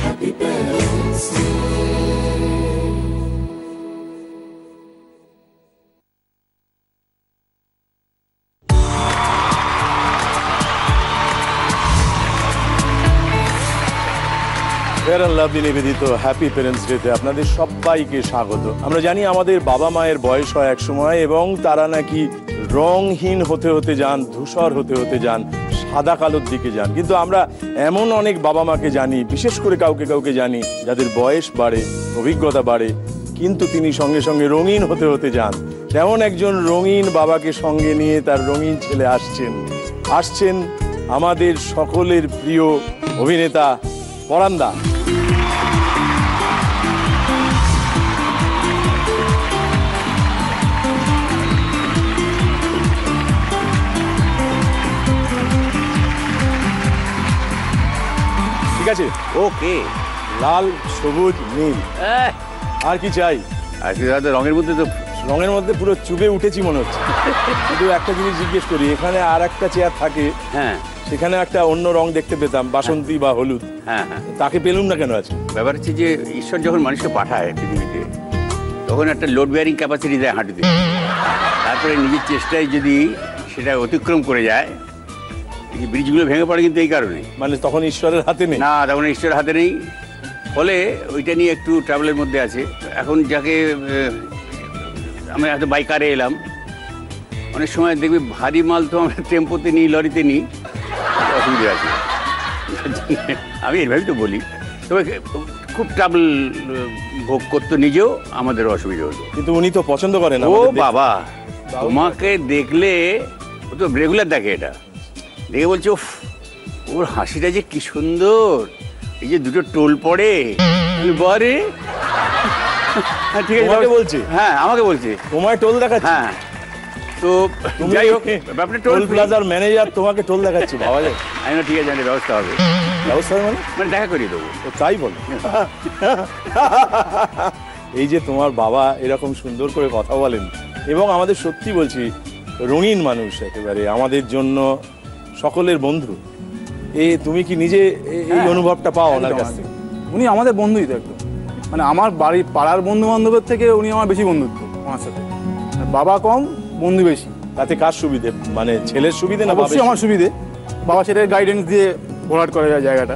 Happy Parents Day. Fair and lovely নিবেদিত happy parents ডেতে আপনাদের সবাইকে স্বাগত। আমরা জানি আমাদের বাবা মায়ের বয়স হয় এক সময় এবং তারা নাকি রংহীন হতে হতে যান, ধূসর হতে হতে যান, সাদা কালোর দিকে যান। কিন্তু আমরা এমন অনেক বাবা মাকে জানি, বিশেষ করে কাউকে কাউকে জানি যাদের বয়স বাড়ে, অভিজ্ঞতা বাড়ে, কিন্তু তিনি সঙ্গে সঙ্গে রঙিন হতে হতে যান। তেমন একজন রঙিন বাবাকে সঙ্গে নিয়ে তার রঙিন ছেলে আসছেন আমাদের সকলের প্রিয় অভিনেতা পরান্দা। ঠিক আছে, ওকে। লাল, সবুজ, নীল, আর কি চাই? আর কি রঙের মধ্যে তো রঙের মধ্যে পুরো চুবে উঠেছি মনে হচ্ছে। কিন্তু একটা জিনিস জিজ্ঞেস করি, এখানে আর একটা চেয়ার থাকে, হ্যাঁ, সেখানে একটা অন্য রং দেখতে পেতাম, বাসন্তী বা হলুদ, হ্যাঁ হ্যাঁ, তাকে পেলুম না কেন আছে? ব্যাপার হচ্ছে যে ঈশ্বর যখন মানুষকে পাঠায় পৃথিবীতে, তখন একটা লোড বেয়ারিং ক্যাপাসিটি দেয় হাঁটুতে। তারপরে নিজের চেষ্টায় যদি সেটা অতিক্রম করে যায়, এই ব্রিজগুলো ভেঙে পড়ে কিন্তু এই কারণে। মানে তখন ঈশ্বরের হাতে নেই? না, তখন ঈশ্বরের হাতে নেই। ফলে ওইটা নিয়ে একটু ট্রাভেলের মধ্যে আছে। এখন যাকে আমি হয়তো বাইকারে এলাম, অনেক সময় দেখবি ভারী মাল তো আমরা টেম্পোতে নিই, লরিতে নিই, অসুবিধা আছে। আমি এভাবেই তো বলি, তবে খুব ট্রাভেল ভোগ করতো নিজেও, আমাদের অসুবিধা হতো। কিন্তু উনি তো পছন্দ করেন। ও বাবা, তোমাকে দেখলে ও তো রেগুলার দেখে, এটা দেখে বলছে ওফ, ওর হাসিটা যে কি সুন্দর, এই যে দুটো টোল পড়ে বরে। ঠিক আছে, বলছে? হ্যাঁ, আমাকে বলছে তোমায় টোল দেখাচ্ছে। হ্যাঁ, তো যাই হোক, ব্যাপারটা টোল প্লাজার ম্যানেজার তোমাকে টোল দেখাচ্ছে, ভাবা যায়? আমি না, ঠিক আছে, জানি ব্যবস্থা হবে। ব্যবস্থা হবে মানে দেখা করিয়ে দেবো। তো তাই বলো। এই যে তোমার বাবা এরকম সুন্দর করে কথা বলেন এবং আমাদের সত্যি বলছি রঙিন মানুষ, একেবারে আমাদের জন্য সকলের বন্ধু। তুমি কি নিজে এই অনুভবটা পাও ওনার কাছ থেকে? উনি আমাদের বন্ধুই তো একদম, মানে আমার বাড়ির পাড়ার বন্ধু বান্ধবের থেকে উনি আমার বেশি বন্ধুত্ব ওনার সাথে। বাবা কম, বন্ধু বেশি। তাতে কার সুবিধে? মানে ছেলের সুবিধে না? অবশ্যই আমার সুবিধে। বাবা সেটার গাইডেন্স দিয়ে ভরাট করে যায় জায়গাটা।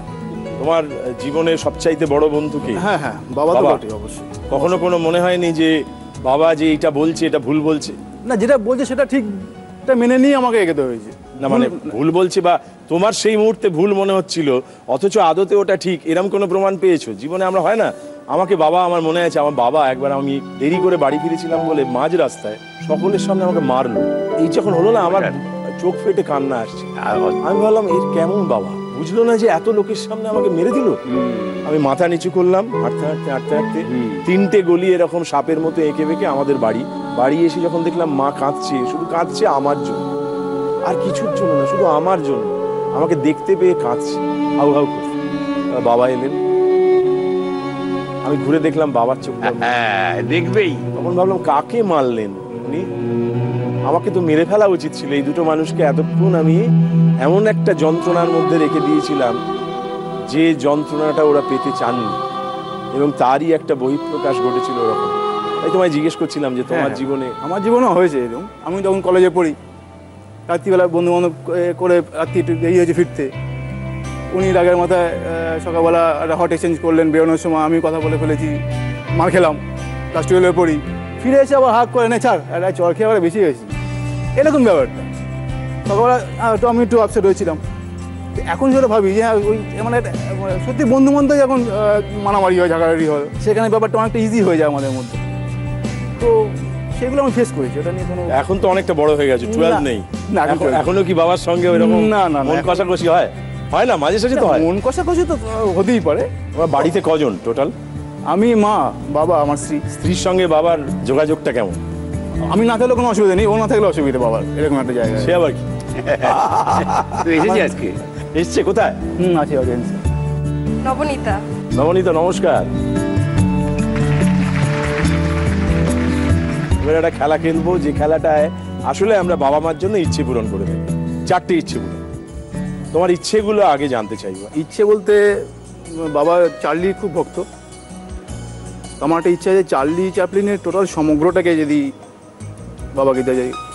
তোমার জীবনের সবচাইতে বড় বন্ধু কি? হ্যাঁ হ্যাঁ, বাবা তো বটে, অবশ্যই। কখনো কোনো মনে হয়নি যে বাবা যে এটা বলছে এটা ভুল বলছে? না, যেটা বলছে সেটা ঠিকটা মেনে নিয়ে আমাকে এগোতে হয়েছে। না মানে ভুল বলছে বা তোমার সেই মুহূর্তে ভুল মনে হচ্ছিল, অথচ আদতে ওটা ঠিক, এরকম কোনো প্রমাণ পেয়েছো জীবনে? আমরা হয় না, আমাকে বাবা, আমার মনে আছে আমার বাবা একবার, আমি দেরি করে বাড়ি ফিরেছিলাম বলে মাঝ রাস্তায় সকলের সামনে আমাকে মারলো। এই যখন হলো না, আমার চোখ ফেটে কান্না আসছে। আমি ভাবলাম এর কেমন বাবা, বুঝলো না যে এত লোকের সামনে আমাকে মেরে দিল। আমি মাথা নিচু করলাম, হাঁটতে হাঁটতে হাঁটতে হাঁটতে 3টে গলি এরকম সাপের মতো এঁকে বেঁকে আমাদের বাড়ি এসে যখন দেখলাম মা কাঁদছে, শুধু কাঁদছে আমার জন্য, আর কিছুর জন্য না, শুধু আমার জন্য। আমাকে দেখতে পেয়ে কাঁদছে, হাউ হাউ করছে। বাবা এলেন, আমি ঘুরে দেখলাম বাবার চোখ, দেখবেই। তখন ভাবলাম কাকে মারলেন উনি? আমাকে তো মেরে ফেলা উচিত ছিল। এই দুটো মানুষকে এতক্ষণ আমি এমন একটা যন্ত্রণার মধ্যে রেখে দিয়েছিলাম যে যন্ত্রণাটা ওরা পেতে চাননি, এবং তারই একটা বহিঃপ্রকাশ ঘটেছিল ওরকম। তাই তোমায় জিজ্ঞেস করছিলাম যে তোমার জীবনে। আমার জীবনেও হয়েছে এরকম। আমি যখন কলেজে পড়ি, রাত্রিবেলা বন্ধু বান্ধব করে রাত্রি একটু দেরি হয়েছে ফিরতে, উনি রাগের মাথায় সকালবেলা একটা হট এক্সচেঞ্জ করলেন। বেরোনোর সময় আমি কথা বলে ফেলেছি, মার খেলাম, ক্লাস 12-এ পড়ি। ফিরে এসে আবার হাক করে, নে ছাড়, একটা চর খেয়ে আবার বেশি হয়েছি, এরকম ব্যাপারটা। সকালবেলা তো আমি একটু আপসেট হয়েছিলাম। এখন যেটা ভাবি যে ওই মানে সত্যি বন্ধু বান্ধব যখন মারামারি হয়, ঝাঁকাঝাঁকি হয়, সেখানে ব্যাপারটা অনেকটা ইজি হয়ে যায় আমাদের মধ্যে। তো সেগুলো আমি ফেস করেছি, ওটা নিয়ে কোনো। এখন তো অনেকটা বড় হয়ে গেছে, 12 নেই না, এখনো কি বাবার সঙ্গে ওইরকম মন কষাকষি হয়? হয় না, মাঝে সাঝে তো হয়। মন কষাকষি তো হতেই পারে। বাড়িতে কজন টোটাল? আমি, মা, বাবা, আমার স্ত্রীর সঙ্গে বাবার যোগাযোগটা কেমন? আমি না থাকলে কোনো অসুবিধা নেই, ও না থাকলে অসুবিধা বাবার, এরকম একটা জায়গা। সে আবার কি? এসেছি আজকে। এসছে কোথায়? আছে অডিয়েন্সে। নবনীতা। নবনীতা, নমস্কার। এবার একটা খেলা খেলবো, যে খেলাটায় আসলে আমরা বাবা মার জন্য ইচ্ছে পূরণ করে থাকি। 4টে ইচ্ছে পূরণ। তোমার ইচ্ছেগুলো আগে জানতে চাইবো। ইচ্ছে বলতে বাবা চার্লির খুব ভক্ত। আমার একটা ইচ্ছা যে চার্লি চ্যাপলিনের টোটাল সমগ্রটাকে যদি বাবাকে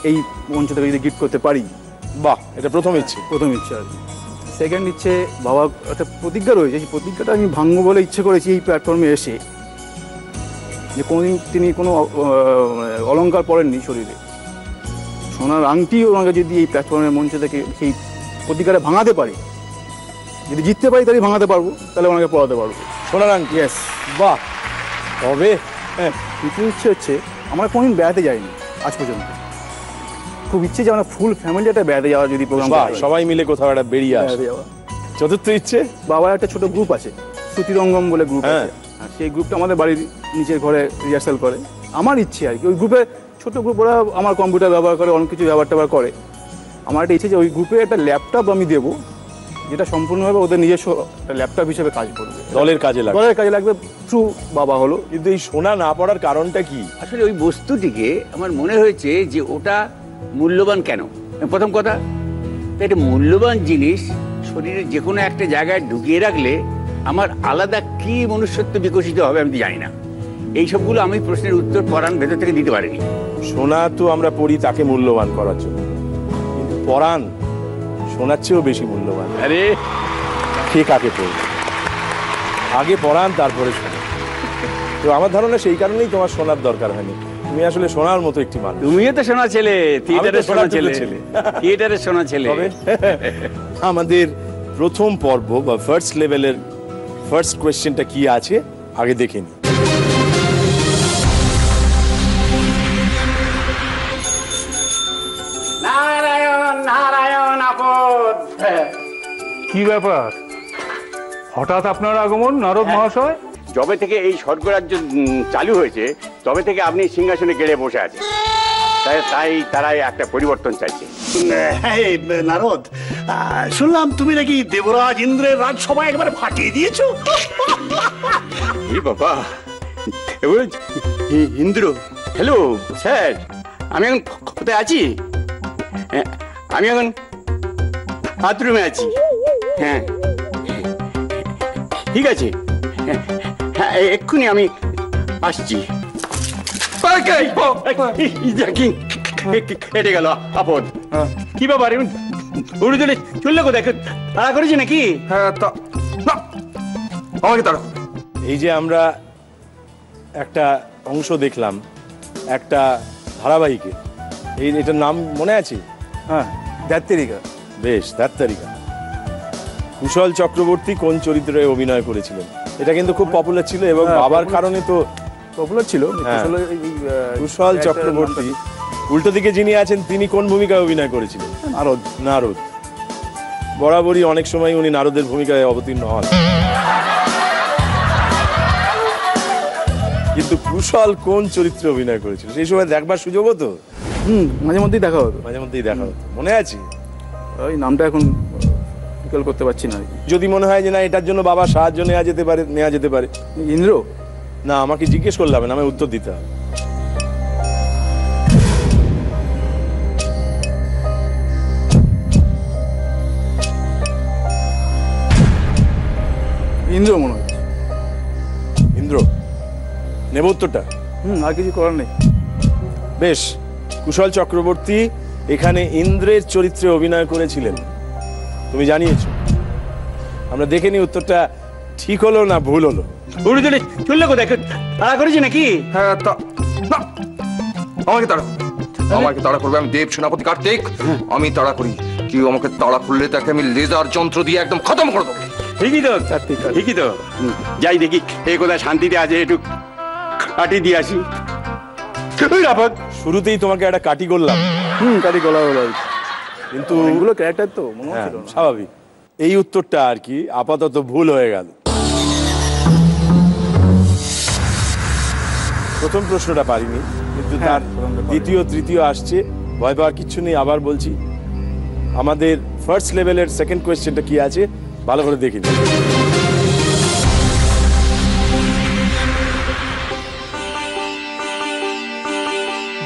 এই মঞ্চটাকে যদি গিফট করতে পারি। বাহ, এটা প্রথম ইচ্ছে। প্রথম ইচ্ছা আর কি। সেকেন্ড ইচ্ছে, বাবা একটা প্রতিজ্ঞা রয়েছে, সেই প্রতিজ্ঞাটা আমি ভাঙবো বলে ইচ্ছে করেছি এই প্ল্যাটফর্মে এসে, যে কোনোদিন তিনি কোনো অলংকার পরেননি শরীরে, সোনার আংটি ওনাকে যদি এই প্ল্যাটফর্মের মঞ্চ থেকে সেই প্রতিজ্ঞাটা ভাঙাতে পারি, যদি জিততে পারি তাহলে ভাঙাতে পারবো, তাহলে ওনাকে পড়াতে পারবো। সোনার আংটি? ইয়েস। বাহ, তবে হ্যাঁ, দ্বিতীয় ইচ্ছে হচ্ছে, আমরা কোনোদিন বেড়াতে যাইনি আজ পর্যন্ত, খুব ইচ্ছে যে আমরা ফুল ফ্যামিলি একটা বেড়াতে যাওয়ার যদি প্রোগ্রাম, সবাই মিলে কোথাও একটা বেরিয়ে আসে। চতুর্থ ইচ্ছে, বাবার একটা ছোট গ্রুপ আছে, শ্রুতিরঙ্গম বলে গ্রুপ আছে, আর সেই গ্রুপটা আমাদের বাড়ির নিচের ঘরে রিহার্সাল করে। আমার ইচ্ছে আর কি, ওই গ্রুপে ছোট গ্রুপ, ওরা আমার কম্পিউটার ব্যবহার করে, অনেক কিছু ব্যবহার করে। আমার একটা ইচ্ছে যে ওই গ্রুপে একটা ল্যাপটপ আমি দেবো, যেটা সম্পূর্ণভাবে ওদের নিজস্ব একটা ল্যাপটপ হিসেবে কাজ করবে, দলের কাজে লাগবে থ্রু বাবা হলো। কিন্তু এই সোনা না পড়ার কারণটা কি? আসলে ওই বস্তুটিকে আমার মনে হয়েছে যে ওটা মূল্যবান কেন। প্রথম কথা, এটা মূল্যবান জিনিস শরীরের যে কোনো একটা জায়গায় ঢুকিয়ে রাখলে আমার আলাদা কি মনুষ্যত্ব বিকশিত হবে আমি জানি না। এই সবগুলো আমি প্রশ্নের উত্তর পরাণ ভেতর থেকে দিতে পারিনি। সোনা তো আমরা পড়ি তাকে মূল্যবান করার জন্য, কিন্তু পরাণ সোনার চেয়েও বেশি মূল্যবান। আরে কে কাকে পড়বে? আগে পরাণ, তারপরে সোনা। তো আমার ধারণা সেই কারণেই তোমার সোনার দরকার হয়নি। তুমি আসলে সোনার মতো একটি মানুষ। তুমিও তো শোনা ছেলে, থিয়েটারের শোনা ছেলে, ছেলে। থিয়েটারের শোনা ছেলে। আমাদের প্রথম পর্ব বা ফার্স্ট লেভেলের ফার্স্ট কোয়েশ্চেনটা কি আছে আগে দেখে নি। নারায়ণ নারায়ণ আপদ। কি ব্যাপার, হঠাৎ আপনার আগমন নারদ মহাশয়? যবে থেকে এই স্বর্গরাজ্য চালু হয়েছে তবে থেকে আপনি সিংহাসনে গেড়ে বসে আছেন, তাই তারাই একটা পরিবর্তন চাইছে। এই নারদ, শুনলাম তুমি নাকি দেবরাজ ইন্দ্রের রাজসভা একবারে ফাটিয়ে দিয়েছো। এই বাবা, ইন্দ্র, হ্যালো স্যার, আমি এখন কোথায় আছি? আমি এখন বাথরুমে আছি। হ্যাঁ ঠিক আছে, হ্যাঁ এক্ষুনি আমি আসছি। কেটে গেল আপদ। কি ব্যাপার, উড়ে চললে কোথায়, তাড়া করেছি নাকি? হ্যাঁ, আমাকে তাড়া। এই যে আমরা একটা অংশ দেখলাম একটা ধারাবাহিকে, এটার নাম মনে আছে? হ্যাঁ, দ্যাত্তেরিকা। বেশ, দ্যাত্তেরিকা। কুশল চক্রবর্তী কোন চরিত্রে অভিনয় করেছিলেন? এটা কিন্তু খুব পপুলার ছিল এবং বাবার কারণে তো পপুলার ছিল। কুশল চক্রবর্তী, উল্টো দিকে যিনি আছেন তিনি কোন ভূমিকায় অভিনয় করেছিলেন? নারদ। নারদ। বরাবরই অনেক সময় উনি নারদের ভূমিকায় অবতীর্ণ হন, কিন্তু কুশল কোন চরিত্রে অভিনয় করেছিল সেই সময় দেখবার সুযোগ হতো? মাঝে মধ্যেই দেখা হতো। মাঝে মধ্যেই দেখা হতো, মনে আছে? ওই নামটা এখন রিকল করতে পারছি না। যদি মনে হয় যে না এটার জন্য বাবা সাহায্য নেওয়া যেতে পারে। ইন্দ্র? না, আমাকে জিজ্ঞেস করলে হবে না, আমায় উত্তর দিতে হবে। ইন্দ্র মনে হচ্ছে। ইন্দ্র? নেব উত্তরটা? আর কিছু করার নেই। বেশ, কুশল চক্রবর্তী এখানে ইন্দ্রের চরিত্রে অভিনয় করেছিলেন, তুমি জানিয়েছো। আমরা দেখে নি উত্তরটা ঠিক হলো না ভুল হলো। উড়ে চললে কোথায়, তাড়া করেছি নাকি? হ্যাঁ, আমাকে তাড়া, আমাকে তাড়া করবে। আমি দেব সেনাপতি কার্তিক, আমি তাড়া করি। কেউ আমাকে তাড়া করলে তাকে আমি লেজার যন্ত্র দিয়ে একদম খতম করে দেবো। ঠিকই তো, ঠিকই তো। যাই দেখি এই কোথায় শান্তিতে আছে, একটু কাটি দিয়ে আসি। শুরুতেই তোমাকে একটা কাটি করলাম। কাটি গলা হলো, কিন্তু এগুলো ক্যারেক্টার তো মনে হচ্ছিল না। স্বাভাবিক। এই উত্তরটা আর কি আপাতত ভুল হয়ে গেল। প্রথম প্রশ্নটা পারিনি, কিন্তু তার দ্বিতীয় তৃতীয় আসছে, ভয় পাওয়ার কিচ্ছু নেই। আবার বলছি, আমাদের ফার্স্ট লেভেলের সেকেন্ড কোয়েশ্চেনটা কি আছে ভালো করে দেখে নিন।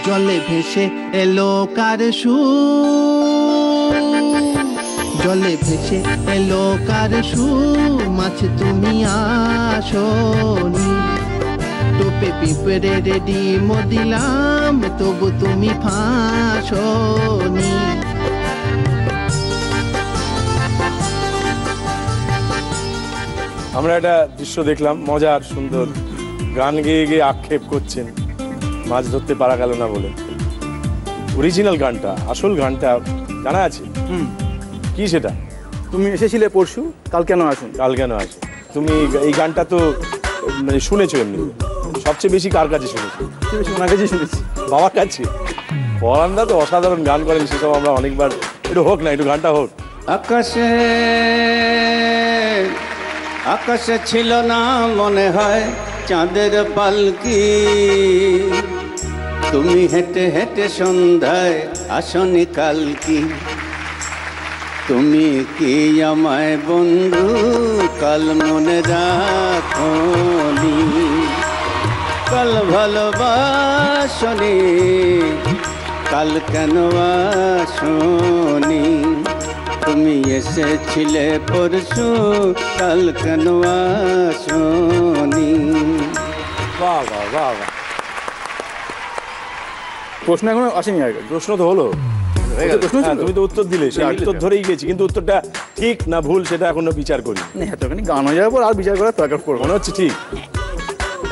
জলে ভেসে এলো কার সুর, জলে ভেসে এলো কার সুর, মাছ তুমি আসনি। টোপে পিঁপড়ে ডিম দিলাম, তবু তুমি ফাঁসনি। আমরা একটা দৃশ্য দেখলাম, মজার সুন্দর, গান গেয়ে গিয়ে আক্ষেপ করছেন মাছ ধরতে পারা গেল না বলে। অরিজিনাল গানটা, আসল গানটা জানা আছে? কি সেটা? তুমি এসেছিলে পরশু, কাল কেন আসুন? কাল কেন আছে? তুমি এই গানটা তো মানে শুনেছো এমনি, সবচেয়ে বেশি কার কাছে শুনেছো? ওনার কাছেই শুনেছি। বাবার কাছে। পরানদা তো অসাধারণ গান করেন, সেসব আমরা অনেকবার। একটু হোক না, একটু গানটা হোক। আকাশে আকাশে ছিল না মনে হয় চাঁদের পালকি, তুমি হেঁটে হেঁটে সন্ধ্যায় আসনি কালকি। তুমি কি আমায় বন্ধু কাল মনে রাখনি, কাল ভালোবাসনি, কাল কেন আসনি। তুমি এসেছিলে পরশু, কাল কেন আসনি। বাহ বাহ বাহ বাহ। প্রশ্ন এখনো আসেনি আর কি। প্রশ্ন তো হলো, প্রশ্ন ছিল? হ্যাঁ, তুমি তো উত্তর দিলে, সেই উত্তর ধরেই গেছি, কিন্তু উত্তরটা ঠিক না ভুল সেটা এখনো বিচার করি। এতখানি গান হয়ে যাওয়ার পর আর বিচার করার দরকার পড়বে মনে হচ্ছে ঠিক?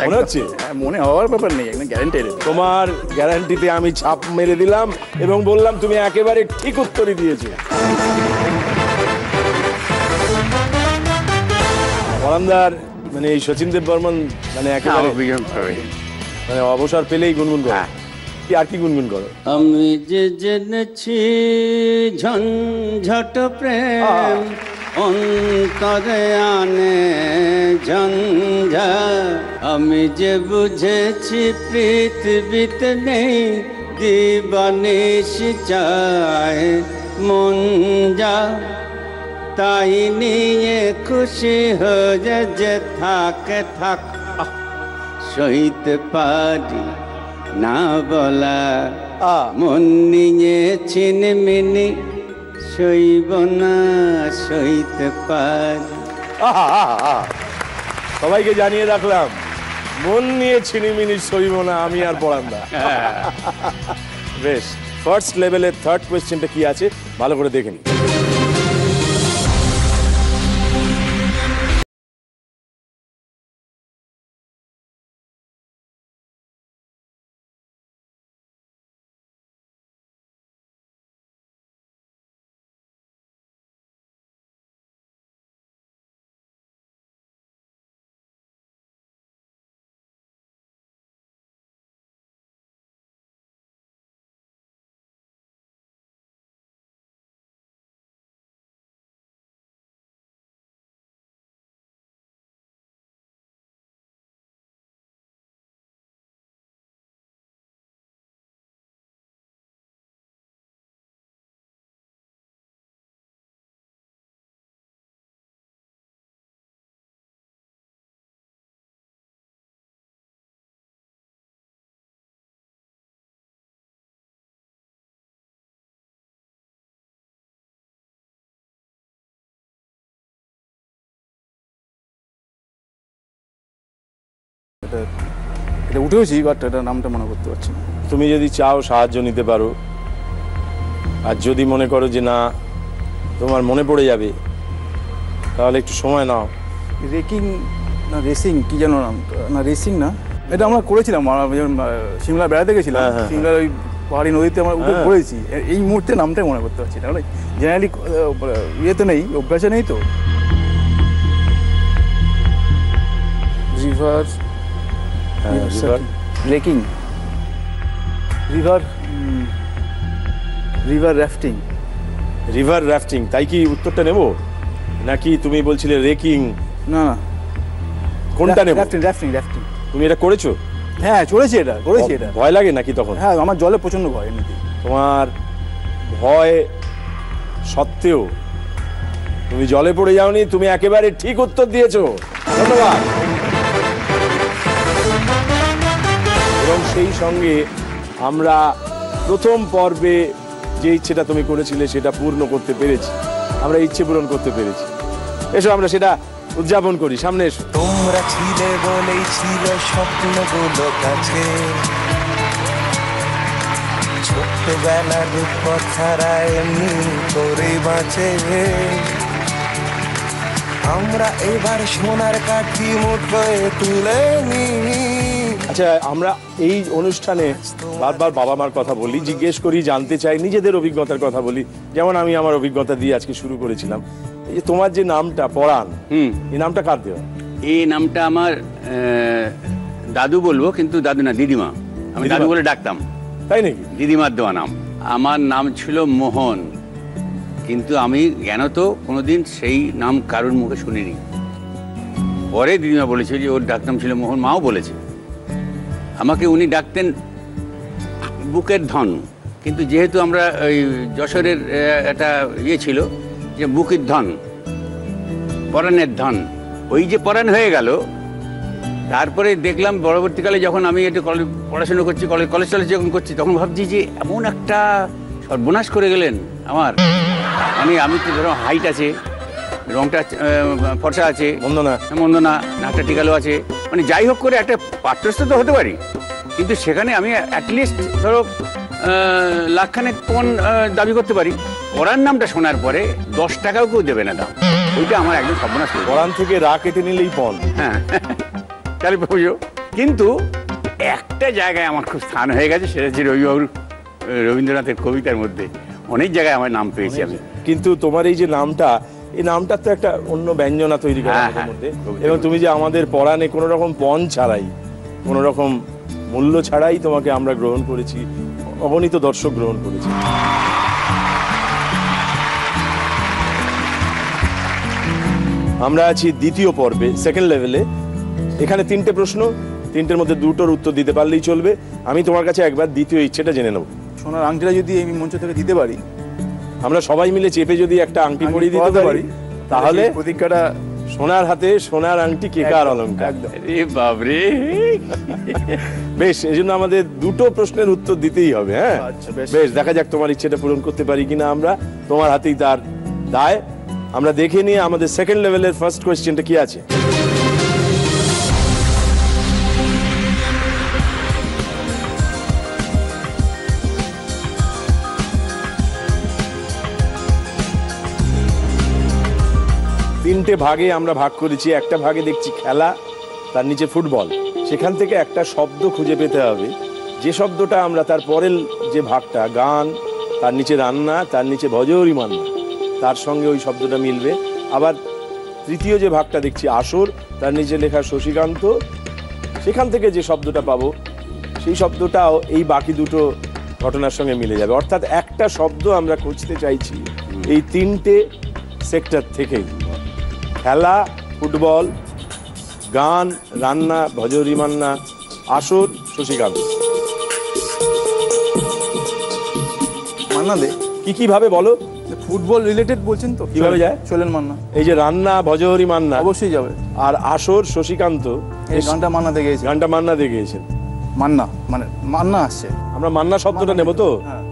মনে হচ্ছে? হ্যাঁ, মনে হওয়ার ব্যাপার নেই, একদম গ্যারান্টেড। তোমার গ্যারান্টিতে আমি ছাপ মেরে দিলাম এবং বললাম তুমি একেবারে ঠিক উত্তরই দিয়েছো। পরানদার মানে এই শচীন দেব বর্মন মানে একেবারে মানে অবসর পেলেই গুনগুন করো। কি আর কি গুনগুন করো? আমি যে জেনেছি ঝঞ্ঝট প্রেম অন্তরে আনে ঝঞ্ঝা, আমি যে বুঝেছি পৃথিবীতে নেই দিবানিশ চায় মন যা, তাই নিয়ে খুশি হয়ে যে থাকে থাক, সইতে পারি না বলা মন নিয়ে ছিনমিনি, সইব না সইতে পারি। আহা, আহা, আহা। সবাইকে জানিয়ে রাখলাম, মন নিয়ে ছিনিমিনি সইব না আমি আর পরান্দা। বেশ, ফার্স্ট লেভেলের থার্ড কোয়েশ্চেনটা কি আছে ভালো করে দেখে নিই। এটা উঠেওছি, বাট এটা নামটা মনে করতে পারছি না। তুমি যদি চাও সাহায্য নিতে পারো, আর যদি মনে করো যে না তোমার মনে পড়ে যাবে তাহলে একটু সময় নাও। রেকিং না রেসিং কি যেন নাম, না রেসিং না, এটা আমরা করেছিলাম যখন সিমলা বেড়াতে গেছিলাম। হ্যাঁ, হ্যাঁ, সিমলার ওই পাহাড়ি নদীতে আমরা উঠে হ্যাঁ। পড়েছি। এই মুহূর্তে নামটাই মনে করতে পারছি না, মানে জেনারেলি ইয়েতে নেই, অভ্যাসে নেই তো। River wrecking, river river rafting. River rafting, তাই কি উত্তরটা নেব নাকি তুমি বলছিলে রেকিং? না না, কোনটা নেব? Rafting rafting rafting. তুমি এটা করেছো? হ্যাঁ চলেছি, এটা করেছি। এটা ভয় লাগে নাকি তখন? হ্যাঁ, আমার জলে প্রচন্ড ভয় এমনিতে। তোমার ভয় সত্ত্বেও তুমি জলে পড়ে যাওনি, তুমি একেবারে ঠিক উত্তর দিয়েছো। ধন্যবাদ। এবং সেই সঙ্গে আমরা প্রথম পর্বে যে ইচ্ছেটা তুমি করেছিলে সেটা পূর্ণ করতে পেরেছি। আমরা ইচ্ছে পূরণ করতে পেরেছি। এসো আমরা সেটা উদযাপন করি, সামনে এসো। তোমরা ছিলে বলেই ছিল স্বপ্নগুলো কাছে, ছোট্টবেলার রূপকথারা এমনি করে বাঁচে। আমরা এবার সোনার কাঠি মুঠোয় তুলে নিই। আচ্ছা, আমরা এই অনুষ্ঠানে বারবার বাবা মার কথা বলি, জিজ্ঞেস করি, জানতে চাই, নিজেদের অভিজ্ঞতার কথা বলি। যেমন আমি আমার অভিজ্ঞতা দিয়ে আজকে শুরু করেছিলাম। এই যে তোমার যে নামটা পরাণ, এই নামটা কার দেওয়া? এই নামটা আমার দাদু বলবো, কিন্তু দাদু না, দিদিমা। আমি দাদু বলে ডাকতাম। তাই নাকি? দিদিমার দেওয়া নাম। আমার নাম ছিল মোহন, কিন্তু আমি জ্ঞানত কোনোদিন সেই নাম কারোর মুখে শুনিনি। পরে দিদিমা বলেছে যে ওর ডাকনাম ছিল মোহন, মাও বলেছে। আমাকে উনি ডাকতেন বুকের ধন, কিন্তু যেহেতু আমরা ওই যশোরের একটা ইয়ে ছিল যে বুকের ধন, পরাণের ধন, ওই যে পরাণ হয়ে গেল। তারপরে দেখলাম পরবর্তীকালে যখন আমি একটু পড়াশোনা করছি, কলেজ যখন করছি, তখন ভাবছি যে এমন একটা সর্বনাশ করে গেলেন আমার। মানে আমি তো ধরো হাইট আছে, রংটা ফর্সা আছে, মন্দ না, নাকটা টিকালো আছে, মানে যাই হোক করে একটা পাত্রস্থ তো হতে পারি, কিন্তু সেখানে আমি অ্যাটলিস্ট ধরো লাখখানেক পণ দাবি করতে পারি। পরাণ নামটা শোনার পরে 10 টাকাও কেউ দেবে না দাম। ওইটা আমার একদম সর্বনাশ। পরাণ থেকে রা কেটে নিলেই পণ। হ্যাঁ, কালী পুজো। কিন্তু একটা জায়গায় আমার খুব স্থান হয়ে গেছে, সেটা হচ্ছে রবিবাবুর রবীন্দ্রনাথের কবিতার মধ্যে অনেক জায়গায় আমার নাম পেয়েছি আমি। কিন্তু তোমার এই যে নামটা, এই নামটার তো একটা অন্য ব্যঞ্জনা তৈরি করা মধ্যে, এবং তুমি যে আমাদের পরাণে কোনো রকম পণ ছাড়াই, কোনো রকম মূল্য ছাড়াই তোমাকে আমরা গ্রহণ করেছি, অগণিত দর্শক গ্রহণ করেছি। আমরা আছি দ্বিতীয় পর্বে, সেকেন্ড লেভেলে। এখানে 3টে প্রশ্ন, 3টের মধ্যে 2টোর উত্তর দিতে পারলেই চলবে। আমি তোমার কাছে একবার দ্বিতীয় ইচ্ছেটা জেনে নেব। সোনার আংটিটা যদি এই মঞ্চ থেকে দিতে পারি, আমরা সবাই মিলে চেপে যদি একটা আংটি পরিয়ে দিতে পারি, তাহলে প্রতীক্ষাটা সোনার হাতে সোনার আংটি কে কার অলংকার। বাবরে, বেশ, এই জন্য আমাদের 2টো প্রশ্নের উত্তর দিতেই হবে। হ্যাঁ, বেশ, দেখা যাক তোমার ইচ্ছেটা পূরণ করতে পারি কিনা আমরা। তোমার হাতেই তার দায়। আমরা দেখে নিয়ে আমাদের সেকেন্ড লেভেলের ফার্স্ট কোয়েশ্চেনটা কি আছে। তিনটে ভাগে আমরা ভাগ করেছি। একটা ভাগে দেখছি খেলা, তার নিচে ফুটবল। সেখান থেকে একটা শব্দ খুঁজে পেতে হবে, যে শব্দটা আমরা তার পরের যে ভাগটা গান, তার নিচে রান্না, তার নিচে ভজহরি মান্না, তার সঙ্গে ওই শব্দটা মিলবে। আবার তৃতীয় যে ভাগটা দেখছি আসর, তার নিচে লেখা শশীকান্ত, সেখান থেকে যে শব্দটা পাবো সেই শব্দটাও এই বাকি দুটো ঘটনার সঙ্গে মিলে যাবে। অর্থাৎ একটা শব্দ আমরা খুঁজতে চাইছি এই 3টে সেক্টর থেকেই: খেলা, ফুটবল, গান, রান্না, ভজহরি মান্না, আসর, শশীকান্ত। মান্না দে কি ভাবে বলো? ফুটবল রিলেটেড বলছেন তো, কিভাবে যায়? চলেন মান্না। এই যে রান্না, ভজহরি মান্না অবশ্যই যাবে। আর আসর, শশীকান্ত, এই গানটা মান্না দিয়ে গেয়েছে। গানটা মান্না দিয়ে গেয়েছেন। মান্না মানে মান্না আসছে। আমরা মান্না শব্দটা নেব তো? হ্যাঁ,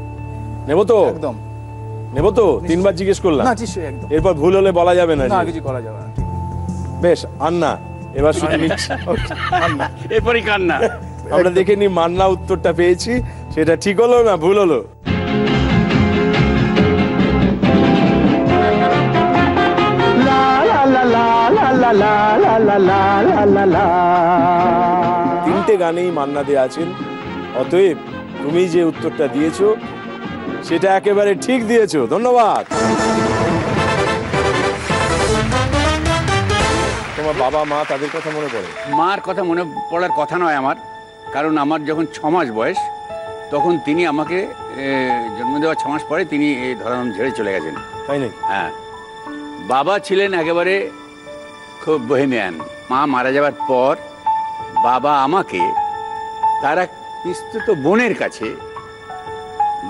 নেব তো, একদম নেব তো। 3বার জিজ্ঞেস করলাম। না, নিশ্চয়ই, একদম। এরপর ভুল হলে বলা যাবে না, না, কিছু করা যাবে না। বেশ, আন্না এবার শুনে নিচ্ছি। এরপরই কান্না। আমরা দেখে নি মান্না উত্তরটা পেয়েছি, সেটা ঠিক হলো না ভুল হলো? তিনটে গানেই মান্না দে আছেন। অতএব তুমি যে উত্তরটা দিয়েছো সেটা একেবারে ঠিক দিয়েছো। ধন্যবাদ। তোমার বাবা মা, তাদের কথা মনে পড়ে? মার কথা মনে পড়ার কথা নয় আমার, কারণ আমার যখন 6 মাস বয়স, তখন তিনি আমাকে জন্ম দেওয়ার 6 মাস পরে তিনি এই ধরাধাম ঝেড়ে চলে গেছেন। তাই নাকি? হ্যাঁ, বাবা ছিলেন একেবারে খুব বহেমিয়ান। মা মারা যাওয়ার পর বাবা আমাকে তার এক পিস্তুত বোনের কাছে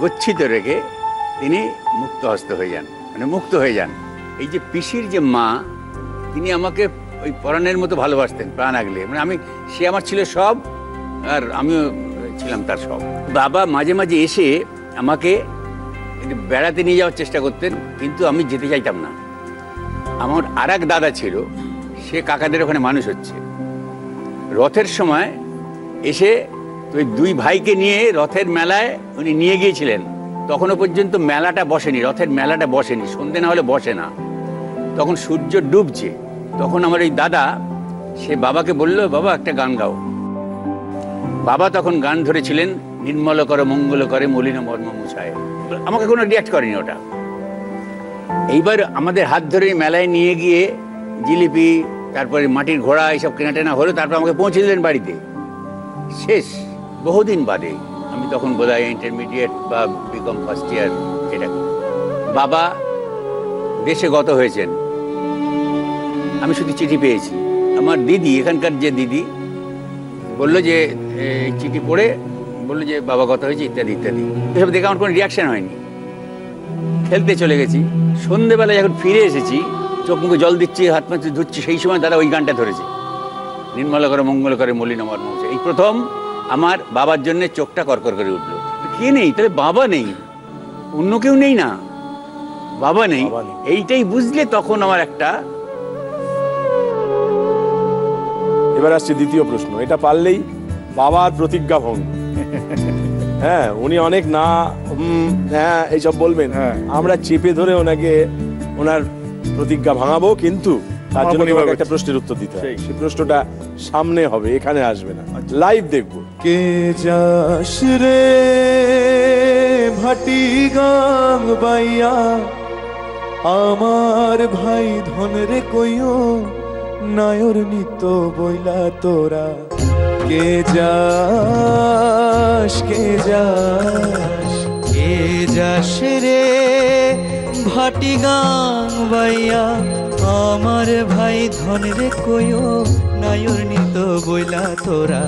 গচ্ছিত রেখে তিনি মুক্তহস্ত হয়ে যান, মানে মুক্ত হয়ে যান। এই যে পিসির যে মা, তিনি আমাকে ওই পরাণের মতো ভালোবাসতেন প্রাণ আগলে। মানে সে আমার ছিল সব, আর আমিও ছিলাম তার সব। বাবা মাঝে মাঝে এসে আমাকে বেড়াতে নিয়ে যাওয়ার চেষ্টা করতেন, কিন্তু আমি যেতে চাইতাম না। আমার আর এক দাদা ছিল, সে কাকাদের ওখানে মানুষ হচ্ছে। রথের সময় এসে ওই দুই ভাইকে নিয়ে রথের মেলায় উনি নিয়ে গিয়েছিলেন। তখনও পর্যন্ত মেলাটা বসেনি, রথের মেলাটা বসেনি, সন্ধে না হলে বসে না। তখন সূর্য ডুবছে। তখন আমার এই দাদা সে বাবাকে বলল, বাবা একটা গান গাও। বাবা তখন গান ধরেছিলেন, নির্মল করে মঙ্গল করে মলিন মর্ম মুছায়। আমাকে কোনো রিয়াক্ট করেনি ওটা। এইবার আমাদের হাত ধরে মেলায় নিয়ে গিয়ে জিলিপি, তারপরে মাটির ঘোড়া এইসব কেনাটেনা হলো, তারপর আমাকে পৌঁছে দিলেন বাড়িতে। শেষ বহুদিন বাদে, আমি তখন বোধহয় ইন্টারমিডিয়েট বা বিকম ফার্স্ট ইয়ার। এটা বাবা দেশে গত হয়েছেন, আমি শুধু চিঠি পেয়েছি। আমার দিদি, এখানকার যে দিদি, বললো যে চিঠি পড়ে বললো যে বাবা গত হয়েছে ইত্যাদি ইত্যাদি। এসব দেখে আমার কোনো রিয়াকশন হয়নি। খেলতে চলে গেছি। সন্ধেবেলায় যখন ফিরে এসেছি, চোখ মুখে জল দিচ্ছি, হাত পা ধুচ্ছি, সেই সময় দাদা ওই গানটা ধরেছে, নির্মল করে মঙ্গল করে মলিন মর্ম মুছায়। এই প্রথম আমার বাবার জন্য চোখটা করকর করে উঠলো। কে নেই? তাহলে বাবা নেই, অন্য কেউ নেই না, বাবা নেই। এইটাই বুঝলে তখন আমার একটা। এবার আসছে দ্বিতীয় প্রশ্ন। এটা পারলেই বাবার প্রতিজ্ঞা ভঙ্গ। হ্যাঁ, উনি অনেক না হ্যাঁ এইসব বলবেন, আমরা চেপে ধরে ওনাকে ওনার প্রতিজ্ঞা ভাঙাবো, কিন্তু তার জন্য একটা প্রশ্নের উত্তর দিতে হবে। সেই প্রশ্নটা সামনে হবে, এখানে আসবে না, লাইভ দেখবো। কে যাস রে ভাটি গাং বাইয়া, আমার ভাই ধন রে কইও নায়র নিত বইলা তোরা। কে যাস কে যাস, কে যাস রে ভাটি গাং বাইয়া, আমার ভাই ধন রে কইও নায়র নিত বইলা তোরা।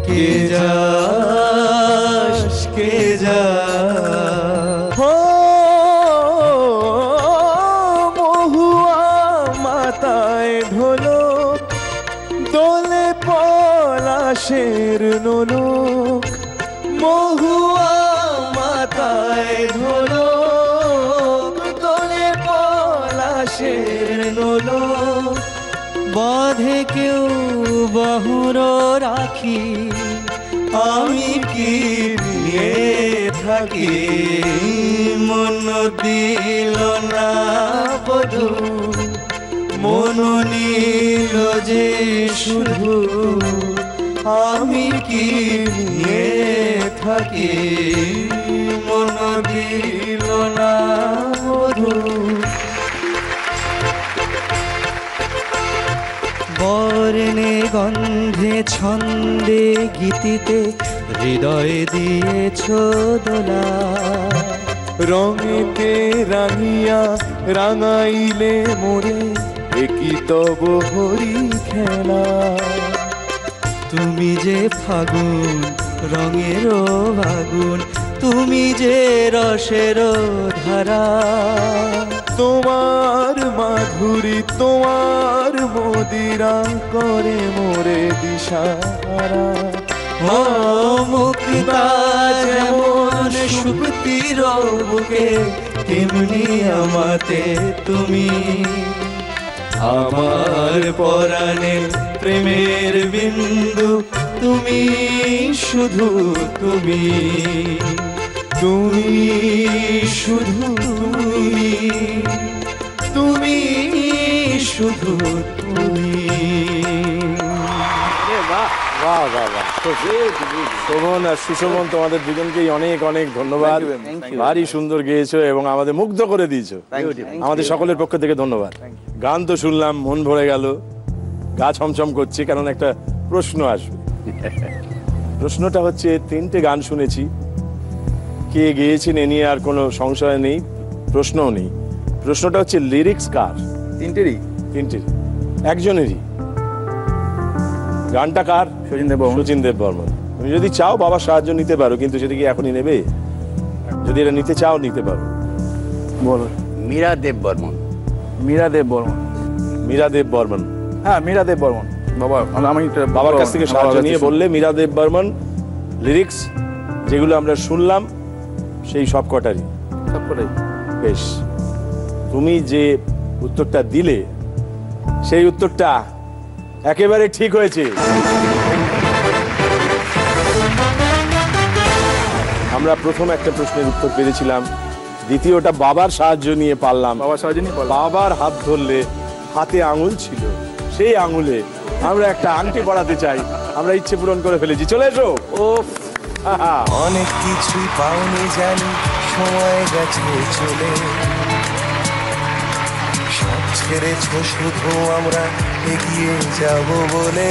কে যাস কে যাস, মহুয়া মাথায় ঢোলো, দোলে পলাশের নোলক। মহুয়া মাথায় ঢোলো, দোলে পলাশের নোলক। বাঁধে কেউ বাহুর রাখি, আমি কি নিয়ে থাকি। মন দিল না বধূ, মন নীল যে শুধু, আমি কি নিয়ে থাকি। মন দিল না বধূ। বর্ণে গন্ধে ছন্দে গীতিতে হৃদয় দিয়েছ দোলা। রঙেতে রাঙিয়া রাঙাইলে মোরে, একই তব হরি খেলা। তুমি যে ফাগুন রঙের আগুন, তুমি যে রসের ধারা। তোমার মাধুরী তোমার মদিরা করে মোরে দিশাহারা। মুক্তা যেমন শুক্তির বুকে, তেমনি আমাতে তুমি। আমার পরাণে প্রেমের বিন্দু, তুমি শুধু তুমি। তুমি শুধু তুমি, তুমি শুধু তুমি। বাহ বাহ বাহ, শোভন আর সুশোভন, তোমাদের দুজনকেই অনেক অনেক ধন্যবাদ। ভারী সুন্দর গেয়েছো এবং আমাদের মুগ্ধ করে দিয়েছো। আমাদের সকলের পক্ষ থেকে ধন্যবাদ। গান তো শুনলাম, মন ভরে গেল, গা ছমছম করছে, কারণ একটা প্রশ্ন আসবে। প্রশ্নটা হচ্ছে, তিনটে গান শুনেছি, কে গেয়েছেন এ নিয়ে আর কোনো সংশয় নেই, প্রশ্নও নেই। প্রশ্নটা হচ্ছে লিরিক্স কার? তিনটেরই। তিনটের একজনেরই। গানটা কার? শচীন দেব বর্মন। তুমি যদি চাও বাবার সাহায্য নিতে পারো, কিন্তু সেটা কি এখনই নেবে? যদি এটা নিতে চাও নিতে পারো। বলো। মীরা দেব বর্মন। মীরা দেব বর্মন। মীরা দেব বর্মন, হ্যাঁ মীরা দেব বর্মন। বাবা আমি বাবার কাছ থেকে সাহায্য নিয়ে বললে মীরা দেব বর্মন লিরিক্স যেগুলো আমরা শুনলাম সেই সব কটারই। সবকটাই। বেশ, তুমি যে উত্তরটা দিলে সেই উত্তরটা একেবারে ঠিক হয়েছে। আমরা প্রথম একটা প্রশ্নের উত্তর পেরেছিলাম, দ্বিতীয়টা বাবার সাহায্য নিয়ে পারলাম। বাবার সাহায্য নিয়ে পারলাম। বাবার হাত ধরলে হাতে আঙুল ছিল, সেই আঙুলে আমরা একটা আংটি পরাতে চাই। আমরা ইচ্ছে পূরণ করে ফেলেছি। চলে এসো। ও অনেক কিছুই পাওনি জানি, সময় গেছে চলে, সব ছেড়েছ শুধু আমরা এগিয়ে যাব বলে।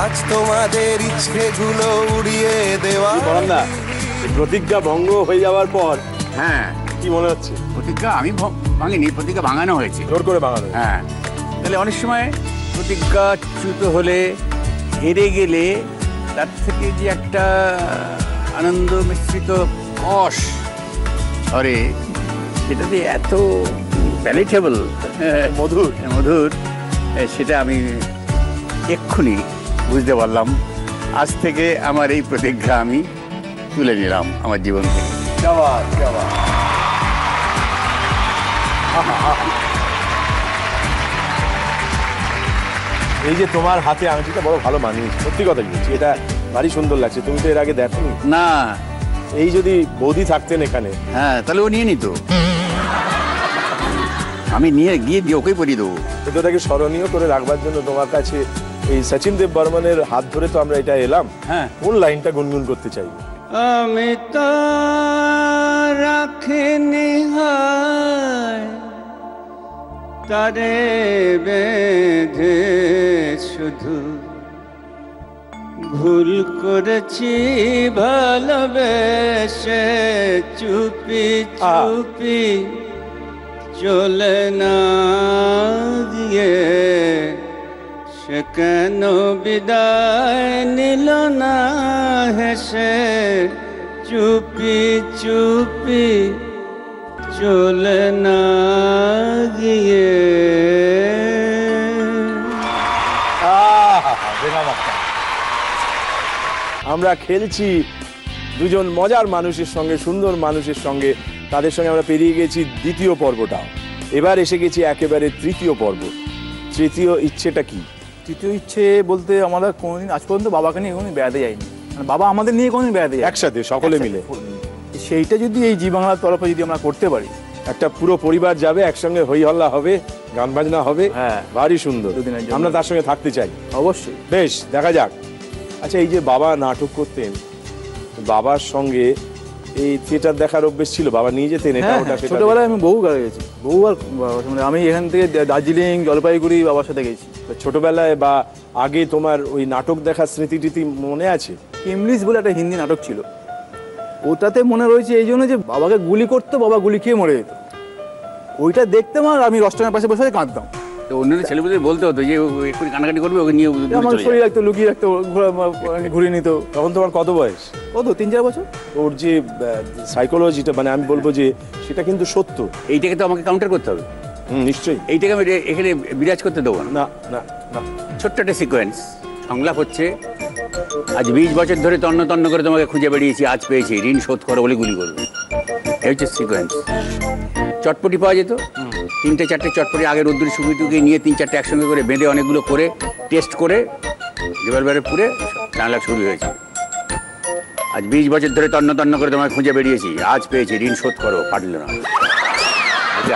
আজ তোমাদের ইচ্ছেগুলো উড়িয়ে দেওয়া। না, প্রতিজ্ঞা ভঙ্গ হয়ে যাওয়ার পর হ্যাঁ, কি মনে হচ্ছে? প্রতিজ্ঞা আমি ভাঙিনি, প্রতিজ্ঞা ভাঙানো হয়েছে, জোর করে ভাঙানো। হ্যাঁ, তাহলে অনেক সময় প্রতিজ্ঞাচ্যুত হলে, হেরে গেলে তার থেকে যে একটা আনন্দ মিশ্রিত কষ ধরে, সেটা যে এত প্যালেটেবল, মধুর মধুর, সেটা আমি এক্ষুনি বুঝতে পারলাম। আজ থেকে আমার এই প্রতিজ্ঞা আমি তুলে নিলাম আমার জীবন থেকে। এই যে তোমার হাতে আংটিটা বড় ভালো মানিয়েছে, সত্যি কথা বলছি, এটা ভারী সুন্দর লাগছে। তুমি তো এর আগে দেখোনি না। এই যদি বৌদি থাকতেন এখানে, হ্যাঁ, তাহলে ও নিয়ে নিত, আমি নিয়ে গিয়ে ওকেই পরিয়ে দেবো। এটাকে স্মরণীয় করে রাখবার জন্য তোমার কাছে এই সচিন দেব বর্মনের হাত ধরে তো আমরা এটা এলাম। হ্যাঁ, কোন লাইনটা গুনগুন করতে চাই? আমি তো রাখিনি হায় তারে বেঁধে, শুধু ভুল করেছি ভালোবেসে, চুপি চুপি চলে না গিয়ে, সে কেন বিদায় নিল না হেসে, চুপি চুপি চলে না গিয়ে। আমরা খেলছি দুজন মজার মানুষের সঙ্গে, সুন্দর মানুষের সঙ্গে, তাদের সঙ্গে আমরা পেরিয়ে গেছি দ্বিতীয় পর্বটাও। এবার এসে গেছি একেবারে তৃতীয় পর্ব। তৃতীয় ইচ্ছেটা কি? তৃতীয় ইচ্ছে বলতে আমরা কোনোদিন আজ পর্যন্ত বাবাকে নিয়ে কোনোদিন বেড়াতে যাইনি, মানে বাবা আমাদের নিয়ে কোনোদিন বেড়াতে যাই একসাথে সকলে মিলে। সেইটা যদি এই জি বাংলার তরফে যদি আমরা করতে পারি, একটা পুরো পরিবার যাবে, একসঙ্গে হই হল্লা হবে, গান বাজনা হবে, হ্যাঁ, ভারী সুন্দর। দুদিনের জন্য আমরা তার সঙ্গে থাকতে চাই অবশ্যই। বেশ, দেখা যাক। আচ্ছা, এই যে বাবা নাটক করতেন, বাবার সঙ্গে এই থিয়েটার দেখার অভ্যেস ছিল? বাবা নিয়ে যেতেন এটা ওটা সেটা? ছোটবেলায় আমি বহু গেছি, বহুবার। আমি এখান থেকে দার্জিলিং, জলপাইগুড়ি বাবার সাথে গেছি। ছোটবেলায় বা আগে তোমার ওই নাটক দেখার স্মৃতি মনে আছে? ইংলিশ বলে একটা হিন্দি নাটক ছিল, ওটাতে মনে রয়েছে এই জন্য যে বাবাকে গুলি করতো, বাবা গুলি খেয়ে মরে যেত। ওইটা দেখতাম আর আমি রস্টানের পাশে বসে কাঁদতাম। তো অন্যদের ছেলেমেয়েদের বলতে হতো যে একটু কানাকাটি করবে, ওকে নিয়ে আমার শরীর রাখতো, লুকিয়ে রাখতো, ঘুরিয়ে নিত। তখন তোমার কত বয়স? কত 3-4 বছর। ওর যে সাইকোলজিটা, মানে আমি বলবো যে সেটা কিন্তু সত্য। এইটাকে তো আমাকে কাউন্টার করতে হবে। নিশ্চয়ই। এইটাকে আমি এখানে বিরাজ করতে দেবো না। না না না। ছোট্ট একটা সিকোয়েন্স সংলাপ হচ্ছে, আজ 20 বছর ধরে তন্ন তন্ন করে তোমাকে খুঁজে বেরিয়েছি, আজ পেয়েছি, ঋণ শোধ করো বলে গুলি করবে। এই হচ্ছে সিকোয়েন্স। চটপটি পাওয়া যেত, 3-4টে চটপটি আগে রোদ্দুরি সুবিটুকে নিয়ে 3-4টে একসঙ্গে করে বেঁধে অনেকগুলো করে টেস্ট করে রিভলভারে পুরে ডায়লগ শুরু হয়েছে। আজ 20 বছর ধরে তন্ন তন্ন করে তোমাকে খুঁজে বেরিয়েছি, আজ পেয়েছি, ঋণ শোধ করো, পারল না,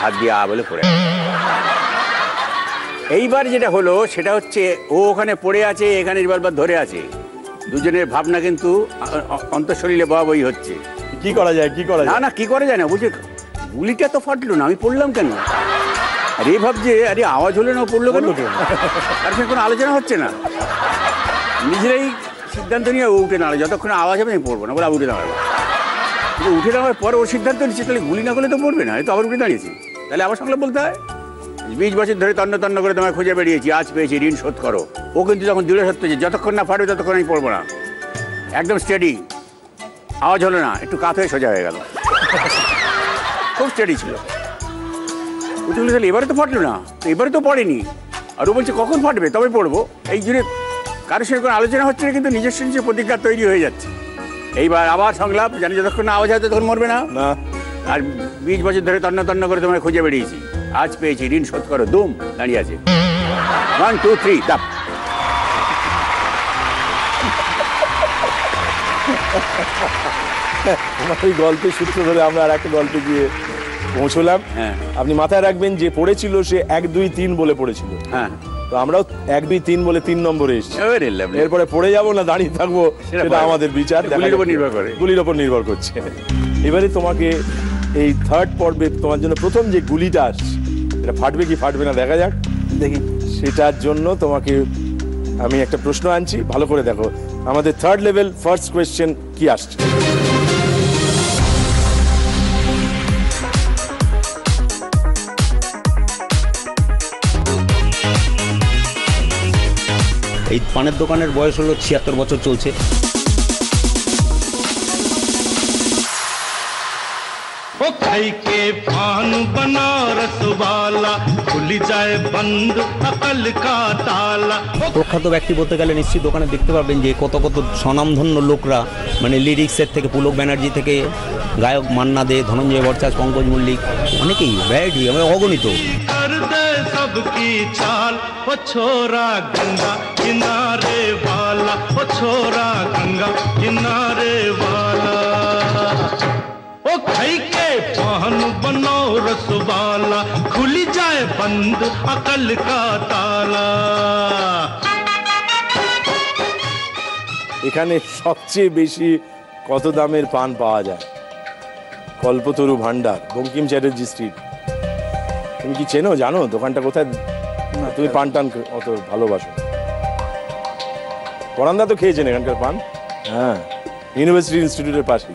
হাত দিয়ে বলে পড়ে। এইবার যেটা হলো সেটা হচ্ছে, ও ওখানে পড়ে আছে, এখানে রিভলভার ধরে আছে, দুজনের ভাবনা কিন্তু অন্তঃশরীরে বই হচ্ছে। কি করা যায়? কি করা যায়? না কি করা যায় না, বুঝে গুলিটা তো ফাটলো না, আমি পড়লাম কেন? আরে ভাবছে, আরে আওয়াজ হলে না, পড়লো কেন? আর সে কোনো আলোচনা হচ্ছে না, নিজেরাই সিদ্ধান্ত নিয়ে ও উঠে দাঁড়ায়, যতক্ষণ আওয়াজ হবে আমি পড়বো না বলে আবার উঠে দাঁড়াবো। কিন্তু উঠে দাঁড়াবার পরে ওর সিদ্ধান্ত নিচ্ছে, তাহলে গুলি না করলে তো পড়বে না, তো আবার উঠে দাঁড়িয়েছি, তাহলে আবার সংলাপ বলতে হয়। 20 বছর ধরে তন্ন তন্ন করে তোমায় খুঁজে বেরিয়েছি, আজ পেয়েছি, ঋণ শোধ করো। ও কিন্তু যখন দৃঢ় সত্য যে যতক্ষণ না ফাটবে ততক্ষণ আমি পড়বো না, একদম স্টেডি, আওয়াজ হলো না, একটু কাত হয়ে সোজা হয়ে গেল, খুব স্টেডি ছিল। উঠে বলে, তাহলে এবারে তো ফাটলো না, তো এবারে তো পড়েনি, আর ও বলছে কখন ফাটবে তবে পড়বো। এই জন্য কারোর সঙ্গে কোনো আলোচনা হচ্ছে না, কিন্তু নিজস্ব নিজের প্রতিজ্ঞা তৈরি হয়ে যাচ্ছে। এইবার আবার সংলাপ, জানি যতক্ষণ না আওয়াজ হয় ততক্ষণ মরবে না। না, আর 20 বছর ধরে তন্ন তন্ন করে তোমায় খুঁজে বেরিয়েছি, আজ পেয়েছি, ঋণ শোধ করো। দুম দাঁড়িয়ে আছে, 1 2 3 দাপ। তোমার ওই গল্পের সূত্র ধরে আমরা আর একটা গল্পে গিয়ে পৌঁছলাম। হ্যাঁ। আপনি মাথায় রাখবেন, যে পড়েছিল সে 1 2 3 বলে পড়েছিল। হ্যাঁ, তো আমরাও 1 2 3 বলে 3 নম্বরে এসেছি। Very lovely। এরপরে পড়ে যাব না দাঁড়িয়ে থাকবো সেটা আমাদের বিচার, গুলির উপর নির্ভর করে। গুলির উপর নির্ভর করছে। এবারে তোমাকে এই থার্ড পর্বে তোমার জন্য প্রথম যে গুলিটা আসছে, এটা ফাটবে কি ফাটবে না দেখা যাক। দেখি। সেটার জন্য তোমাকে আমি একটা প্রশ্ন আনছি, ভালো করে দেখো। আমাদের থার্ড লেভেল ফার্স্ট কোয়েশ্চেন কি আসছে। এই পানের দোকানের বয়স হলো 76 বছর চলছে। প্রখ্যাত ব্যক্তি বলতে গেলে নিশ্চয়ই দোকানে দেখতে পারবেন যে কত কত স্বনামধন্য লোকরা, মানে লিরিক্সের থেকে পুলক ব্যানার্জি থেকে গায়ক মান্না দে, ধনঞ্জয় ভট্টাচার্য, পঙ্কজ মল্লিক, অনেকেই ভ্যারাইটি, আমি অগণিত। सबकी चाल ओ छोरा गंगा किनारे वाला ओ छोरा गंगा किनारे वाला ओ खाई के पान बनो रसवाला खुली जाए बंद अकल का ताला। এখানে সবচেয়ে বেশি কত দামের পান পাওয়া যায়? কল্পতরু ভান্ডার, বঙ্কিম চ্যাটার্জি স্ট্রিট। তুমি কি চেনো, জানো দোকানটা কোথায়? তুমি পান টান অত ভালোবাসো? পরান্দা তো খেয়েছেন এখানকার পান? হ্যাঁ, ইউনিভার্সিটি ইনস্টিটিউটের পাশে।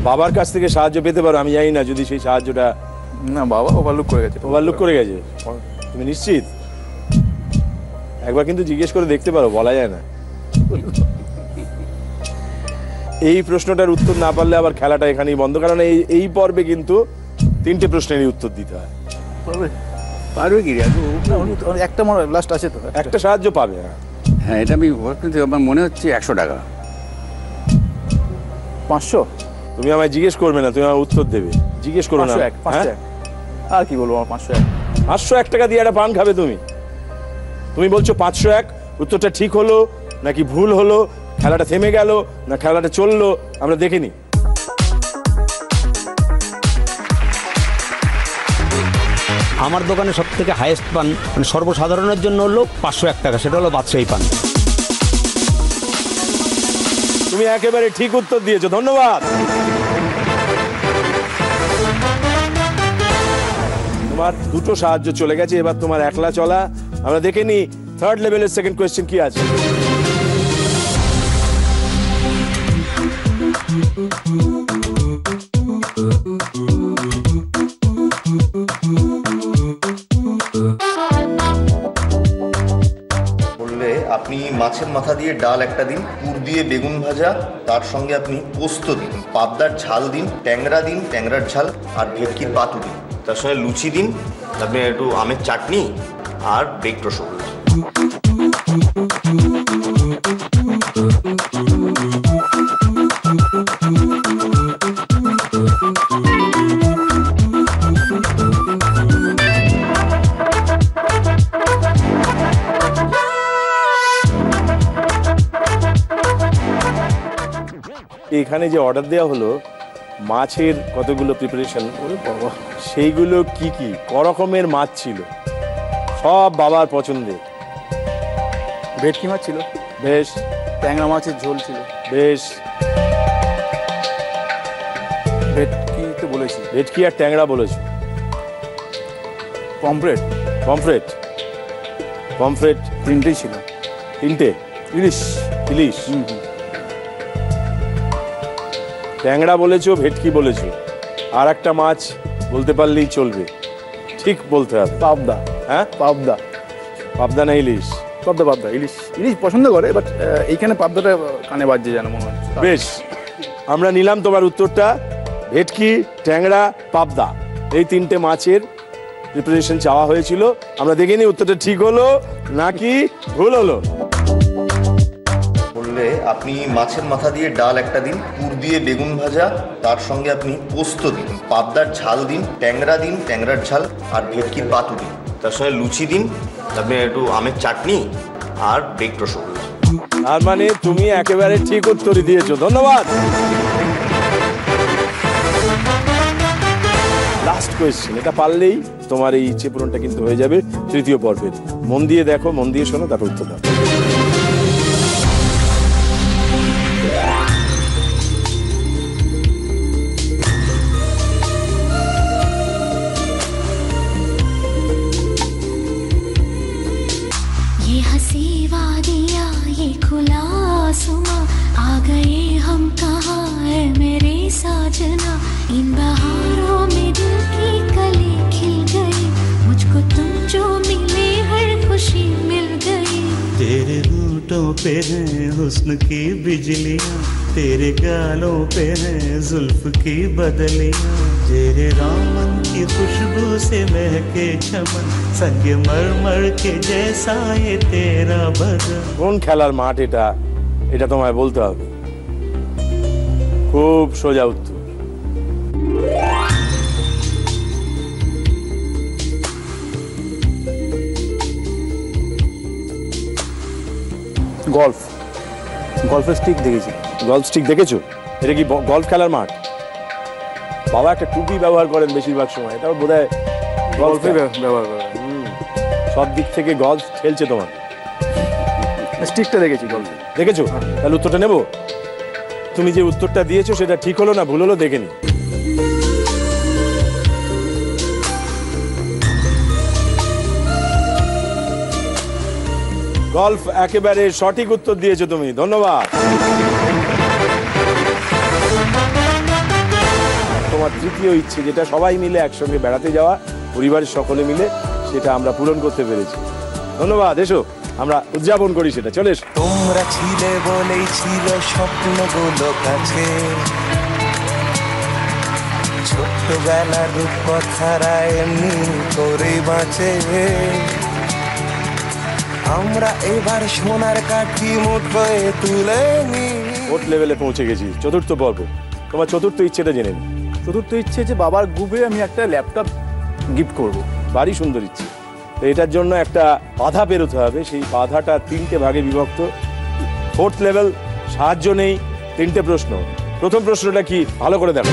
বাবার কাছ থেকে সাহায্য পেতে পারো, আমি জানি না যদি সেই সাহায্যটা। না, বাবা ওভারলুক করে গেছে। ওভারলুক করে গেছে? তুমি নিশ্চিত? একবার কিন্তু জিজ্ঞেস করে দেখতে পারো, বলা যায় না। এই প্রশ্নটার উত্তর না পারলে আবার খেলাটা এখানেই বন্ধ, কারণ এই পর্বে কিন্তু 3টে প্রশ্নেরই উত্তর দিতে হয়। পারবে কি? একটা লাস্ট আছে তো, একটা সাহায্য পাবে। হ্যাঁ, এটা আমি আমার মনে হচ্ছে 100 টাকা। 500? তুমি আমায় জিজ্ঞেস করবে না, তুমি আমার উত্তর দেবে। জিজ্ঞেস করো না। 501 আর কি বলবো, 501 501 টাকা দিয়ে একটা পান খাবে তুমি? তুমি বলছো 501। উত্তরটা ঠিক হলো নাকি ভুল হলো? খেলাটা থেমে গেল না খেলাটা চললো? আমরা দেখে নিই। আমার দোকানে সব থেকে হাইয়েস্ট পান, মানে সর্বসাধারণের জন্য হলো 501 টাকা, সেটা হলো বাদশাহী পান। তুমি একেবারে ঠিক উত্তর দিয়েছো, ধন্যবাদ। তোমার 2টো সাহায্য চলে গেছে, এবার তোমার একলা চলা। আমরা দেখে নিই থার্ড লেভেলের সেকেন্ড কোয়েশ্চেন কি আছে। আপনি মাছের মাথা দিয়ে ডাল একটা দিন, পুর দিয়ে বেগুন ভাজা, তার সঙ্গে আপনি পোস্ত দিন, পাবদার ঝাল দিন, ট্যাংরা দিন, ট্যাংরার ঝাল, আর ভেটকির পাতু দিন, তার সঙ্গে লুচি দিন, আপনি একটু আমের চাটনি আর বেকড রসগোল্লা। এখানে যে অর্ডার দেওয়া হলো মাছের কতগুলো প্রিপারেশন, সেইগুলো কি কি রকমের মাছ ছিল? সব বাবার পছন্দের। ভেটকি মাছ ছিল, বেশ। ট্যাংরা মাছের ঝোল ছিল, বেশ। ভেটকি তো বলেছি, ভেটকি আর ট্যাংরা বলেছো। পমফ্রেট? পমফ্রেট, পমফ্রেট 3টেই ছিল। 3টে? ইলিশ? ইলিশ। ট্যাংরা বলেছো, ভেটকি বলেছো, আর একটা মাছ বলতে পারলেই চলবে, ঠিক বলতে হবে। পাবদা। হ্যাঁ, পাবদা। পাবদা না ইলিশ? পাবদা, পাবদা। ইলিশ ইলিশ পছন্দ করে, বাট এইখানে পাবদাটা কানে বাজছে যেন মনে হচ্ছে। বেশ, আমরা নিলাম তোমার উত্তরটা। ভেটকি, ট্যাংরা, পাবদা, এই 3টে মাছের প্রিপারেশন চাওয়া হয়েছিল। আমরা দেখে নিই উত্তরটা ঠিক হলো নাকি ভুল হলো। বললে আসলে আপনি মাছের মাথা দিয়ে ডাল একটা দিন, পুর দিয়ে বেগুন ভাজা, তার সঙ্গে আপনি পোস্ত দিন, পাবদার ঝাল দিন, ট্যাংরা দিন, ট্যাংরার ঝাল, আর ভেটকির পাতু দিন। তার সঙ্গে লুচি দিন, আপনি একটু আমের চাটনি আর বেকড রসগোল্লা। তার মানে তুমি একেবারে ঠিক উত্তরই দিয়েছো, ধন্যবাদ। লাস্ট কোয়েশ্চেন, এটা পারলেই তোমার এই ইচ্ছে পূরণটা কিন্তু হয়ে যাবে তৃতীয় পর্বের। মন দিয়ে দেখো, মন দিয়ে শোনো, তারপর উত্তর দাও। ये हंसी वादियाँ ये खुला आसमां, आ गए हम कहाँ है मेरे साजना। इन बहारों में दिल की कली खिल गई, मुझको तुम जो मिले हर खुशी मिल गई। तेरे होठों पे है हुस्न की बिजलियाँ, तेरे गालों पे है जुल्फ की बदलियाँ, तेरे दामन की खुशबू से महके चमन, संग मरमर के जैसा ये तेरा बदन। কোন খেলার মাঠ এটা, এটা তোমায় বলতে হবে। খুব সোজা উত্তর। গলফ, গলফের স্টিক দেখেছি। গলফ স্টিক দেখেছো? এটা কি গলফ খেলার মাঠ? বাবা একটা টুপি ব্যবহার করেন বেশিরভাগ সময়, এটাও বোধহয় গলফে ব্যবহার করে। সব দিক থেকে গলফ খেলছে তোমার। স্টিকটা দেখেছি গলফে। দেখেছো? তাহলে উত্তরটা নেবো। তুমি যে উত্তরটা দিয়েছো সেটা ঠিক হলো না ভুল হলো দেখে নি। গলফ একেবারে সঠিক উত্তর দিয়েছো তুমি, ধন্যবাদ। তোমার তৃতীয় ইচ্ছে, যেটা সবাই মিলে একসঙ্গে বেড়াতে যাওয়া, পরিবারের সকলে মিলে, সেটা আমরা পূরণ করতে পেরেছি। ধন্যবাদ। এসো আমরা উদযাপন করি সেটা, চলে এসো। তোমরা ছিলে বলেই ছিল স্বপ্নগুলো কাছে, ছোট্টবেলার রূপকথারা এমনি করেই বাঁচে। আমরা এবার সোনার কাঠি মুঠোয় তুলে নি। কোর্ট লেভেলে পৌঁছে গেছি, চতুর্থ পর্ব। তোমার চতুর্থ ইচ্ছেটা জেনে নি। চতুর্থ ইচ্ছে যে বাবার গ্রুপে আমি একটা ল্যাপটপ গিফট করব। ভারী সুন্দর ইচ্ছে। তো এটার জন্য একটা বাধা পেরোতে হবে, সেই বাধাটা 3টে ভাগে বিভক্ত। ফোর্থ লেভেল, সাহায্য নেই, 3টে প্রশ্ন। প্রথম প্রশ্নটা কি ভালো করে দেখো।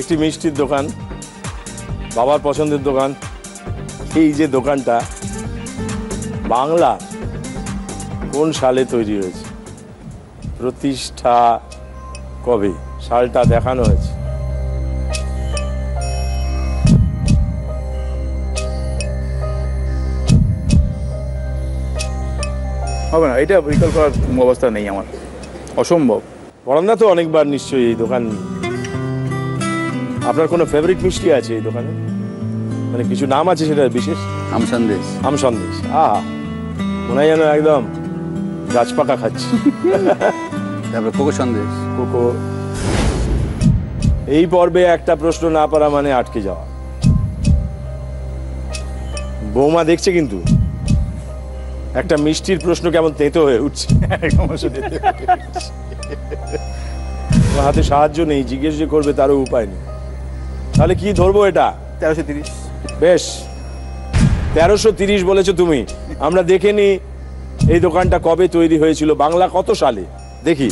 একটি মিষ্টির দোকান, বাবার পছন্দের দোকান। এই যে দোকানটা বাংলা কোন সালে তৈরি হয়েছে, প্রতিষ্ঠা কবে, সালটা দেখানো হয়েছে। হবে না, এটা রিকল করার অবস্থা নেই আমার, অসম্ভব। পড়ান না তো অনেকবার নিশ্চয়ই এই দোকান। আপনার কোনো ফেভারিট মিষ্টি আছে এই দোকানে, মানে কিছু নাম আছে সেটা বিশেষ? আম সন্দেশ। আম সন্দেশ, আহা, মনে হয় যেন একদম গাছ পাকা খাচ্ছি। তারপরে কোকো সন্দেশ। কোকো। এই পর্বে একটা প্রশ্ন না পারা মানে আটকে যাওয়া। বৌমা দেখছে কিন্তু একটা মিষ্টির প্রশ্ন কেমন তেতো হয়ে উঠছে। হাতে সাহায্য নেই, জিজ্ঞেস যে করবে তারও উপায় নেই। তাহলে কি ধরবো এটা? 1330। বেশ, 1330 বলেছো তুমি। আমরা দেখে নি এই দোকানটা কবে তৈরি হয়েছিল, বাংলা কত সালে, দেখি।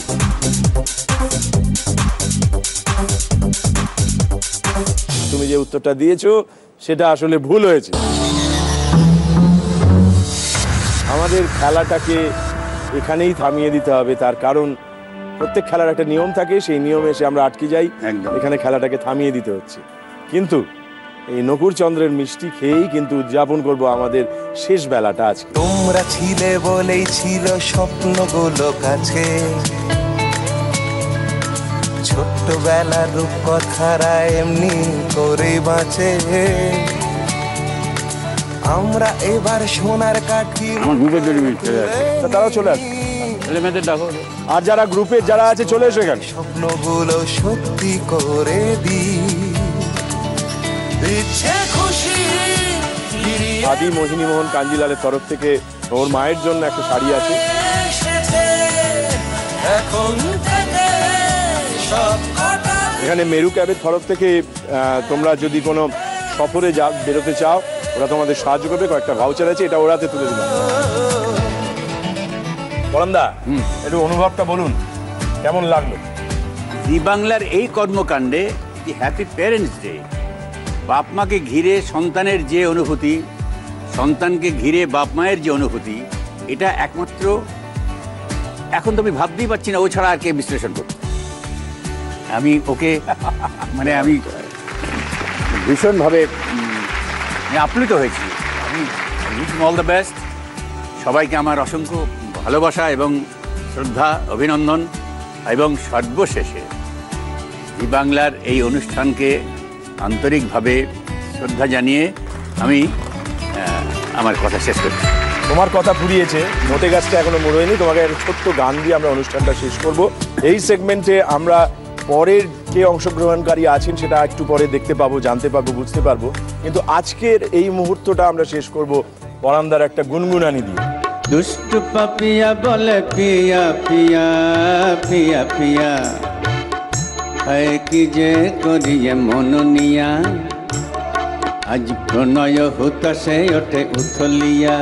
তুমি যে উত্তরটা দিয়েছো সেটা আসলে ভুল হয়েছে। আমাদের খেলাটাকে এখানেই থামিয়ে দিতে হবে। তার কারণ প্রত্যেক খেলার একটা নিয়ম থাকে, সেই নিয়মে এসে আমরা আটকে যাই, এখানে খেলাটাকে থামিয়ে দিতে হচ্ছে। কিন্তু এই নকুর চন্দ্রের মিষ্টি খেয়েই কিন্তু উদযাপন করব আমাদের শেষ বেলাটা আজকে। তোমরা ছিলে বলেই ছিল স্বপ্নগুলো কাছে, ছোট্টবেলার রূপকথারা এমনি করে বাঁচে। আমরা এবার সোনার কাঠি তারাও চলে আসে, আর যারা গ্রুপে যারা আছে চলে এসে এখানে স্বপ্নগুলো সত্যি করে খুশি। আদি মোহিনী মোহন কাঞ্জিলালের তরফ থেকে ওর মায়ের জন্য একটা শাড়ি আছে। এখানে মেরু ক্যাবের তরফ থেকে তোমরা যদি কোনো সফরে বেরোতে চাও, ওরা তোমাদের সাহায্য করবে। কয়েকটা ভাউচার আছে, এটা ওরাতে তুলে দিলাম। পরান্দা, একটু অনুভবটা বলুন, কেমন লাগলো? জি বাংলার এই কর্মকাণ্ডে হ্যাপি প্যারেন্টস ডে, বাপ মাকে ঘিরে সন্তানের যে অনুভূতি, সন্তানকে ঘিরে বাপ মায়ের যে অনুভূতি, এটা একমাত্র এখন তো আমি ভাবতেই পারছি না ও ছাড়া আর কে বিশ্লেষণ করবে। আমি ওকে মানে আমি ভীষণভাবে আপ্লুত হয়েছি। আমি অল দ্য বেস্ট, সবাইকে আমার অসংখ্য ভালোবাসা এবং শ্রদ্ধা, অভিনন্দন, এবং সর্বশেষে জি বাংলার এই অনুষ্ঠানকে আন্তরিকভাবে শ্রদ্ধা জানিয়ে আমি আমার কথা শেষ করছি। তোমার কথা ফুরিয়েছে, মোটে গাছটা এখনো মোড়োয়নি। তোমাকে একটা ছোট্ট গান দিয়ে আমরা অনুষ্ঠানটা শেষ করব। এই সেগমেন্টে আমরা পরের কে অংশগ্রহণকারী আছেন সেটা একটু পরে দেখতে পাবো, জানতে পারবো, বুঝতে পারবো। কিন্তু আজকের এই মুহূর্তটা আমরা শেষ করব পরান্দার একটা গুনগুনানি দিয়ে। দুষ্টু পাপিয়া বলে পিয়া পিয়া পিয়া পিয়া, হয় কি যে করিয়ে মননিয়া, আজ প্রণয় হুতাশে ওঠে উথলিয়া।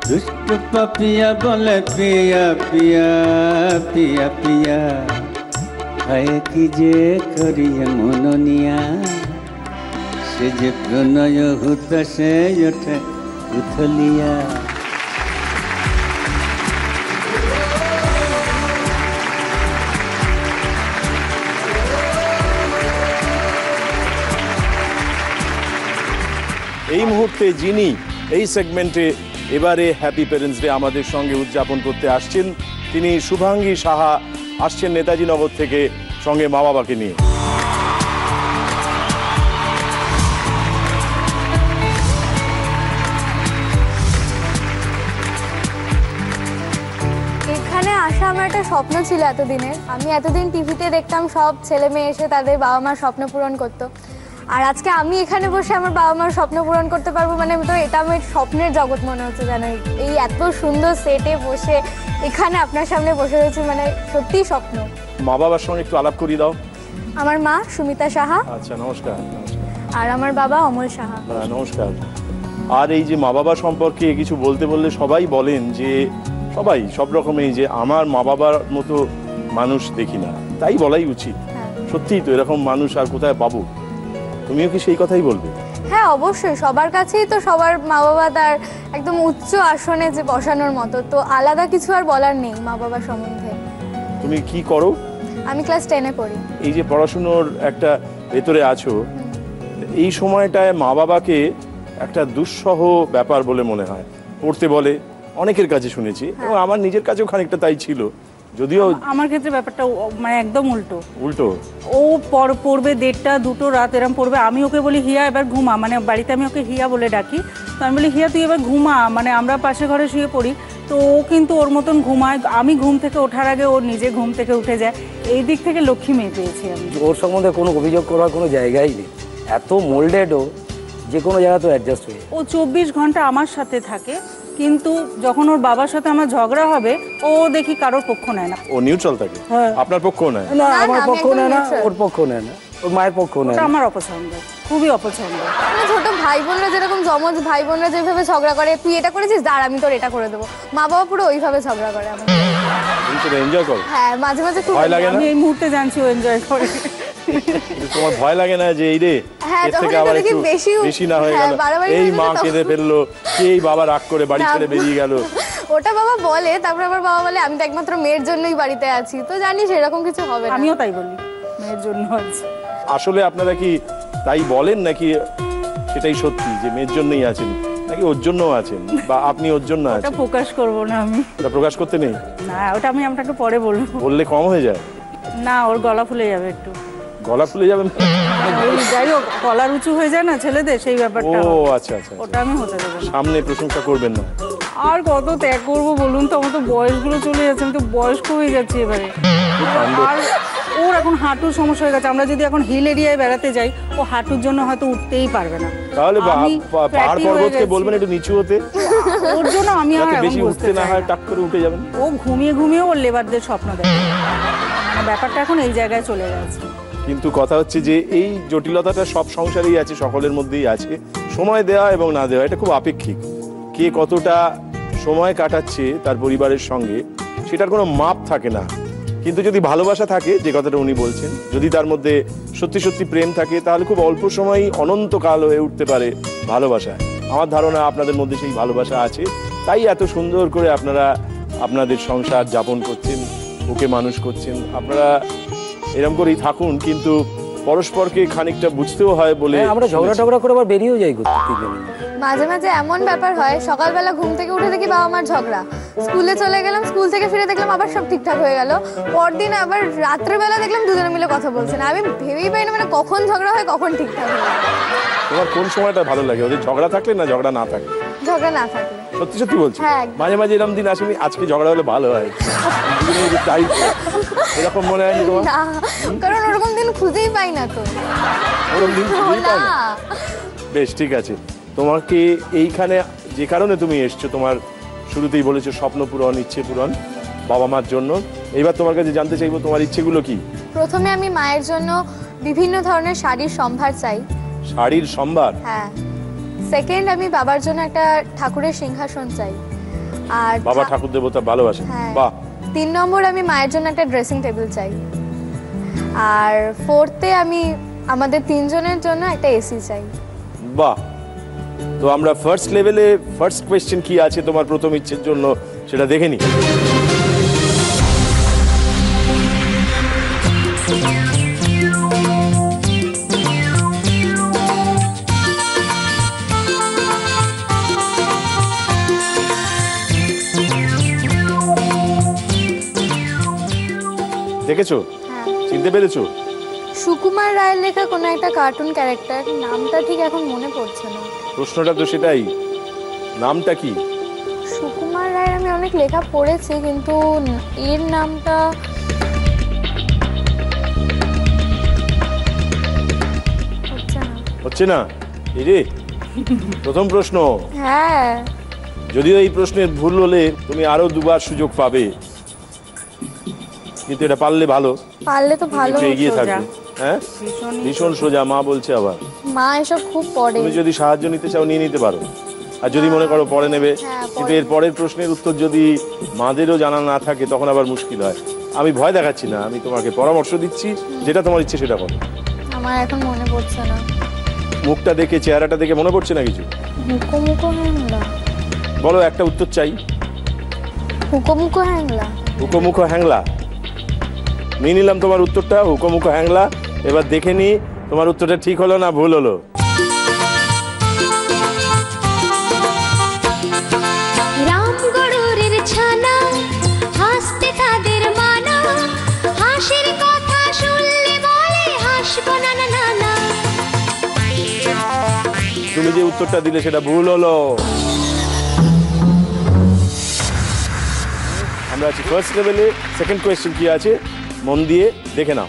দুষ্টু পাপিয়া বলে পিয়া পিয়া পিয়া পিয়া, হয় কি যে করিয়ে মননিয়া, সে যে প্রণয় হুতাশে ওঠে উথলিয়া। এই মুহূর্তে যিনি এই সেগমেন্টে এবারে হ্যাপি প্যারেন্টস ডে আমাদের সঙ্গে উদযাপন করতে আসছেন, তিনি শুভাঙ্গী সাহা, আসছেন নেতাজি নগর থেকে, সঙ্গে মা বাবাকে নিয়ে। এখানে আসা আমার একটা স্বপ্ন ছিল এতদিনের। আমি এতদিন টিভিতে দেখতাম সব ছেলে মেয়ে এসে তাদের বাবা মার স্বপ্ন পূরণ করতো, আর আজকে আমি এখানে বসে আমার বাবা মার স্বপ্ন পূরণ করতে পারবো, মানে তো এটা আমার স্বপ্নের জগৎ মনে হচ্ছে। যেন এই এত সুন্দর সেটে বসে এখানে আপনার সামনে বসে রয়েছে, মানে সত্যিই স্বপ্ন। মা বাবার সঙ্গে একটু আলাপ করিয়ে দাও। আমার মা সুমিতা সাহা। আচ্ছা, নমস্কার। আর আমার বাবা অমল সাহা। নমস্কার। আর এই যে মা বাবা সম্পর্কে কিছু বলতে বললে সবাই বলেন যে, সবাই সব রকমই, যে আমার মা বাবার মতো মানুষ দেখি না, তাই বলাই উচিত। সত্যিই তো, এরকম মানুষ আর কোথায় পাবো? তুমিও কি সেই কথাই বলবে? হ্যাঁ অবশ্যই, সবার কাছেই তো সবার মা বাবা তার একদম উচ্চ আসনে যে বসানোর মতো, তো আলাদা কিছু আর বলার নেই মা বাবা সম্বন্ধে। তুমি কি করো? আমি ক্লাস 10-এ পড়ি। এই যে পড়াশুনোর একটা ভেতরে আছো, এই সময়টায় মা বাবাকে একটা দুঃসহ ব্যাপার বলে মনে হয়, পড়তে বলে অনেকের কাছে শুনেছি, এবং আমার নিজের কাছেও খানিকটা তাই ছিল। যদিও আমার ক্ষেত্রে ব্যাপারটা মানে একদম উল্টো। ও পড়বে 1:30-2 রাত এরম পড়বে, আমি ওকে বলি হিয়া এবার ঘুমা, মানে বাড়িতে আমি ওকে হিয়া বলে ডাকি, তো আমি বলি হিয়া তুই এবার ঘুমা, মানে আমরা পাশে ঘরে শুয়ে পড়ি, তো ও কিন্তু ওর মতন ঘুমায়। আমি ঘুম থেকে ওঠার আগে ও নিজে ঘুম থেকে উঠে যায়। এই দিক থেকে লক্ষ্মী মেয়ে পেয়েছি আমি। ওর সম্বন্ধে কোনো অভিযোগ করার কোনো জায়গাই নেই, এত মোল্ডেডও, যে কোনো জায়গা তো অ্যাডজাস্ট হয়ে। ও 24 ঘন্টা আমার সাথে থাকে, কিন্তু যখন ওর বাবার সাথে আমার ঝগড়া হবে ও দেখি কারোর পক্ষ নেয় না, ও নিউট্রাল থাকে। আপনার পক্ষ নেয় না? আমার পক্ষ নেয় না, ওর পক্ষ নেয় না, ওর মায়ের পক্ষ নেয় না। আমার অপছন্দ, খুবই অপছন্দ। ছোট ভাই বোনরা যেরকম, যমজ ভাই বোনরা যেভাবে ঝগড়া করে, তুই এটা করেছিস দাঁড় আমি তোর এটা করে দেবো, মা বাবা পুরো ওইভাবে ঝগড়া করে। আমার এনজয় করো? হ্যাঁ, মাঝে মাঝে খুব ভয় লাগে না? আমি এই মুহূর্তে জানছি ও এনজয় করে। তোমার ভয় লাগে না যে এই রে এর থেকে আবার একটু বেশি না হয়ে গেল, এই মা কেঁদে ফেললো, এই বাবা রাগ করে বাড়ি ছেড়ে বেরিয়ে গেল? ওটা বাবা বলে, তারপর আবার বাবা বলে আমি তো একমাত্র মেয়ের জন্যই বাড়িতে আছি, তো জানি সেরকম কিছু হবে না। আমিও তাই বলি, মেয়ের জন্য আছি। আসলে আপনারা কি তাই বলেন নাকি সেটাই সত্যি যে মেয়ের জন্যই আছেন, নাকি ওর জন্যও আছেন, বা আপনি ওর জন্য ওটা আছেন? প্রকাশ করব না আমি। ওটা প্রকাশ করতে নেই? না, ওটা আমি আপনাকে পরে বলবো। বললে কম হয়ে যায়? না, ওর গলা ফুলে যাবে একটু। গলা ফুলে যাবে? যাই হোক, গলার উঁচু হয়ে যায় না ছেলেদের, সেই ব্যাপারটা। ও আচ্ছা আচ্ছা, ওটা আমি হতে দেবো না। সামনে প্রশংসা করবেন না। আর কত ত্যাগ করবো বলুন তো, আমার তো বয়সগুলো চলে যাচ্ছে, আমি তো বয়স্ক হয়ে যাচ্ছি এবারে। আর ওর এখন হাঁটুর সমস্যা হয়ে গেছে, আমরা যদি এখন হিল এরিয়ায় বেড়াতে যাই, ও হাঁটুর জন্য হয়তো উঠতেই পারবে না। তাহলে আমি পাহাড় fatty হয়ে পর্বতকে গেছি। বলবেন একটু নিচু হতে, ওর জন্য আমি আর যাতে এখন বেশি বসতে উঠতে না চাই হয়, না। টাক করে উঠে যাবেন। ও ঘুমিয়ে ঘুমিয়ে ওর লেবারদের স্বপ্ন দেখে, মানে ব্যাপারটা এখন এই জায়গায় চলে গেছে। কিন্তু কথা হচ্ছে যে এই জটিলতাটা সব সংসারেই আছে, সকলের মধ্যেই আছে। সময় দেওয়া এবং না দেওয়া এটা খুব আপেক্ষিক। কে কতটা সময় কাটাচ্ছে তার পরিবারের সঙ্গে সেটার কোনো মাপ থাকে না। কিন্তু যদি ভালোবাসা থাকে, যে কথাটা উনি বলছেন, যদি তার মধ্যে সত্যি সত্যি প্রেম থাকে, তাহলে খুব অল্প সময়ই অনন্তকাল হয়ে উঠতে পারে ভালোবাসা। আমার ধারণা আপনাদের মধ্যে সেই ভালোবাসা আছে, তাই এত সুন্দর করে আপনারা আপনাদের সংসার যাপন করছেন, ওকে মানুষ করছেন। আপনারা এরকম করেই থাকুন, কিন্তু পরস্পরকে খানিকটা বুঝতেও হয় বলে। আমরা ঝগড়া টগড়া করে আবার বেরিয়েও যাই ঘুরতে। মাঝে মাঝে এমন ব্যাপার হয়, সকালবেলা ঘুম থেকে উঠে দেখি বাবা মার ঝগড়া, স্কুলে চলে গেলাম, স্কুল থেকে ফিরে দেখলাম আবার সব ঠিকঠাক হয়ে গেল, পরদিন আবার রাত্রেবেলা দেখলাম দুজনে মিলে কথা বলছেন। আমি ভেবেই পাই না মানে কখন ঝগড়া হয় কখন ঠিকঠাক হয়। তোমার কোন সময়টা ভালো লাগে, ওদের ঝগড়া থাকলে না ঝগড়া না থাকলে? ঝগড়া না থাকলে। সত্যি সত্যি বলছি, হ্যাঁ, মাঝে মাঝে এরকম দিন আসেনি আজকে ঝগড়া হলে ভালো হয়, তাই এরকম মনে হয় তোমার? না, কারণ ওরকম দিন খুঁজেই পাই না তো। ওরকম দিন খুঁজেই পাও না? বেশ ঠিক আছে। তোমাকে এইখানে যে কারণে তুমি এসছো, তোমার শুরুতেই বলেছো স্বপ্ন পূরণ, ইচ্ছে পূরণ বাবা মার জন্য। এইবার তোমার কাছে জানতে চাইবো তোমার ইচ্ছেগুলো কি? প্রথমে আমি মায়ের জন্য বিভিন্ন ধরনের শাড়ির সম্ভার চাই। শাড়ির সম্ভার? হ্যাঁ। সেকেন্ড, আমি বাবার জন্য একটা ঠাকুরের সিংহাসন চাই। আর বাবা ঠাকুর দেবতা ভালোবাসে? হ্যাঁ। বাহ। 3 নম্বর, আমি মায়ের জন্য একটা ড্রেসিং টেবিল চাই। আর ফোর্থে আমি আমাদের 3 জনের জন্য একটা এসি চাই। বাহ। তো আমরা ফার্স্ট লেভেলে ফার্স্ট কোয়েশ্চেন কি আছে তোমার প্রথম ইচ্ছের জন্য সেটা দেখে নিই। দেখেছো? চিনতে পেরেছো? সুকুমার রায়ের লেখা কোনো একটা কার্টুন ক্যারেক্টার, নামটা ঠিক এখন মনে পড়ছে না। প্রশ্নটা তো সেটাই, নামটা কি? সুকুমার রায়ের আমি অনেক লেখা পড়েছি, কিন্তু এর নামটা হচ্ছে না। এই রে প্রথম প্রশ্ন। হ্যাঁ। যদিও এই প্রশ্নের ভুল হলে তুমি আরো দুবার সুযোগ পাবে, কিন্তু এটা পারলে ভালো, পারলে তো ভালো। এগিয়ে থাকবে। হ্যাঁ, ভীষণ সোজা। মা বলছে আবার, মা এসব খুব পড়ে। তুমি যদি সাহায্য নিতে চাও নিয়ে নিতে পারো, আর যদি মনে করো পরে নেবে, কিন্তু এর পরের প্রশ্নের উত্তর যদি মাদেরও জানা না থাকে তখন আবার মুশকিল হয়। আমি ভয় দেখাচ্ছি না, আমি তোমাকে পরামর্শ দিচ্ছি, যেটা তোমার ইচ্ছে সেটা করো। আমার এখন মনে পড়ছে না। মুখটা দেখে, চেহারাটা দেখে মনে পড়ছে না কিছু? হুকোমুকো হ্যাংলা। বলো, একটা উত্তর চাই। হুকোমুকো হ্যাংলা। হুকোমুখো হ্যাংলা। নিয়ে নিলাম তোমার উত্তরটা, হুকোমুখো হ্যাংলা। এবার দেখে নি তোমার উত্তরটা ঠিক হলো না ভুল হলো। রামগড়ুরের ছানা হাসতে তাদের মানা, হাসির কথা শুনলে বলে হাসবো না না না না। তুমি যে উত্তরটা দিলে সেটা ভুল হলো। আমরা আছি ফার্স্ট লেভেলে। সেকেন্ড কোয়েশ্চেন কি আছে মন দিয়ে দেখে নাও।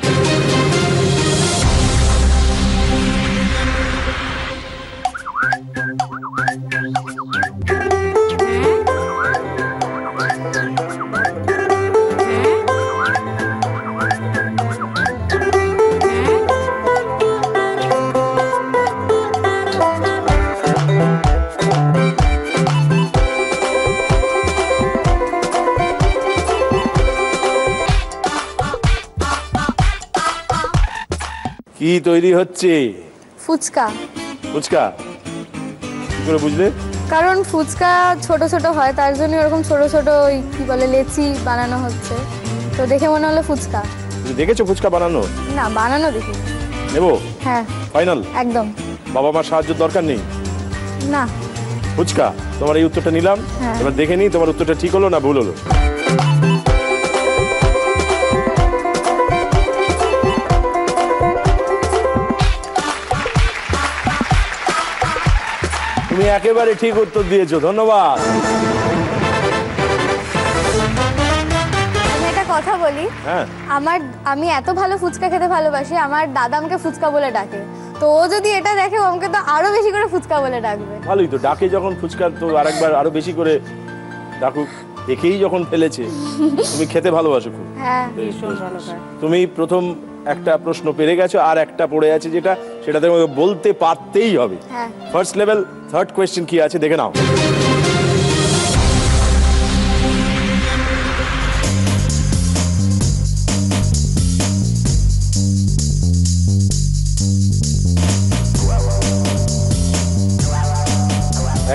কি তৈরি হচ্ছে? ফুচকা। ফুচকা? কি করে বুঝলে? কারণ ফুচকা ছোট ছোট হয়, তার জন্য এরকম ছোট ছোট ওই কি বলে লেচি বানানো হচ্ছে, তো দেখে মনে হলো ফুচকা। তুমি দেখেছো ফুচকা বানানো? না, বানানো দেখি। নেবো? হ্যাঁ ফাইনাল? একদম। বাবা মার সাহায্য দরকার নেই? না। ফুচকা, তোমার এই উত্তরটা নিলাম। হ্যাঁ। এবার দেখে নিই তোমার উত্তরটা ঠিক হলো না ভুল হলো। তুমি একেবারে ঠিক উত্তর দিয়েছো, ধন্যবাদ। আমি একটা কথা বলি, হ্যাঁ, আমি এত ভালো ফুচকা খেতে ভালোবাসি, আমার দাদা আমাকে ফুচকা বলে ডাকে, তো ও যদি এটা দেখে আমাকে তো আরো বেশি করে ফুচকা বলে ডাকবে। ভালোই তো, ডাকে যখন ফুচকা তো আরেকবার আরো বেশি করে ডাকুক, দেখেই যখন ফেলেছে। তুমি খেতে ভালোবাসো খুব। হ্যাঁ, ভীষণ ভালো খায়। তুমি প্রথম একটা প্রশ্ন পেরে গেছো, আর একটা পড়ে আছে যেটা সেটা তোমাকে বলতে পারতেই হবে। হ্যাঁ। ফার্স্ট লেভেল থার্ড কোয়েশ্চেন কি আছে দেখে নাও।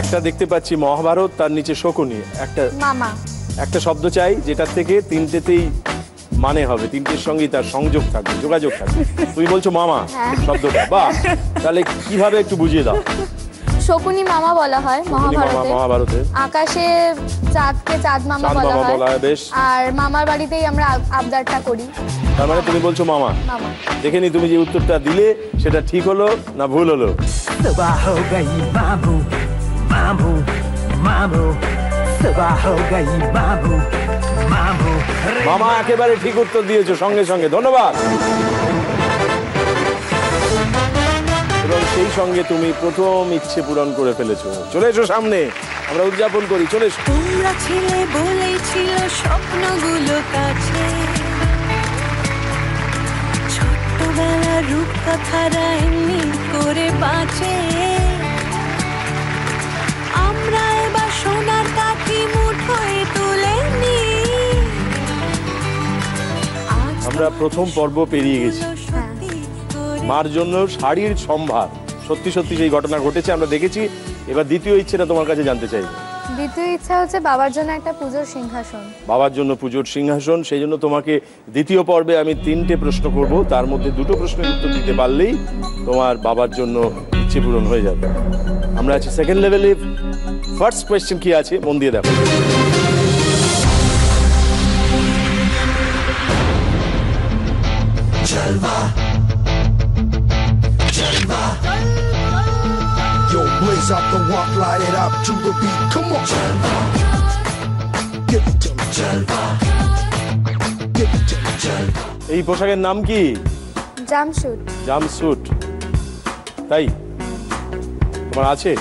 একটা দেখতে পাচ্ছি মহাভারত, তার নিচে শকুনি, একটা শব্দ চাই যেটার থেকে তিনটেতেই মানে হবে, তিনটের সঙ্গেই তার সংযোগ থাকবে, যোগাযোগ থাকবে। তুমি বলছো মামা শব্দটা, বাহ, তাহলে কিভাবে একটু বুঝিয়ে দাও। শকুনি মামা বলা হয় মহাভারতে। আকাশে চাঁদকে চাঁদ মামা বলা হয়, বেশ। আর মামার বাড়িতেই আমরা আবদারটা করি। তার মানে তুমি বলছো মামা। দেখে নি তুমি যে উত্তরটা দিলে সেটা ঠিক হলো না ভুল হলো। মামা একেবারে ঠিক উত্তর দিয়েছো সঙ্গে সঙ্গে, ধন্যবাদ। এবং সেই সঙ্গে তুমি প্রথম ইচ্ছে পূরণ করে ফেলেছো। চলে এসো সামনে, আমরা উদযাপন করি, চলে এসো। তোমরা ছিলে বলেই ছিল স্বপ্নগুলো কাছে, ছোট্টবেলার রূপকথারা এমনি করে বাঁচে, আমরা এবার সোনার কাঠি মুঠোয় তুলে নি। আমরা প্রথম পর্ব পেরিয়ে গেছি। মার জন্য শাড়ির সম্ভার, সত্যি সত্যি সেই ঘটনা ঘটেছে, আমরা দেখেছি। এবার দ্বিতীয় ইচ্ছেটা তোমার কাছে জানতে চাই। দ্বিতীয় ইচ্ছা হচ্ছে বাবার জন্য একটা পুজোর সিংহাসন। বাবার জন্য পুজোর সিংহাসন, সেই জন্য তোমাকে দ্বিতীয় পর্বে আমি 3টে প্রশ্ন করব, তার মধ্যে 2টো প্রশ্নের উত্তর দিতে পারলেই তোমার বাবার জন্য ইচ্ছে পূরণ হয়ে যাবে। আমরা আছি সেকেন্ড লেভেলে। ফার্স্ট কোয়েশ্চেন কি আছে মন দিয়ে দেখো। Jalva, Jalva. Yo, blaze up the walk, light it up to the beat. Come on, Jalva. Give it to me, Jalva. Give it to me, Jalva. এই পোশাকের নাম কি? জামস্যুট। জামস্যুট, তাই তোমার আছে?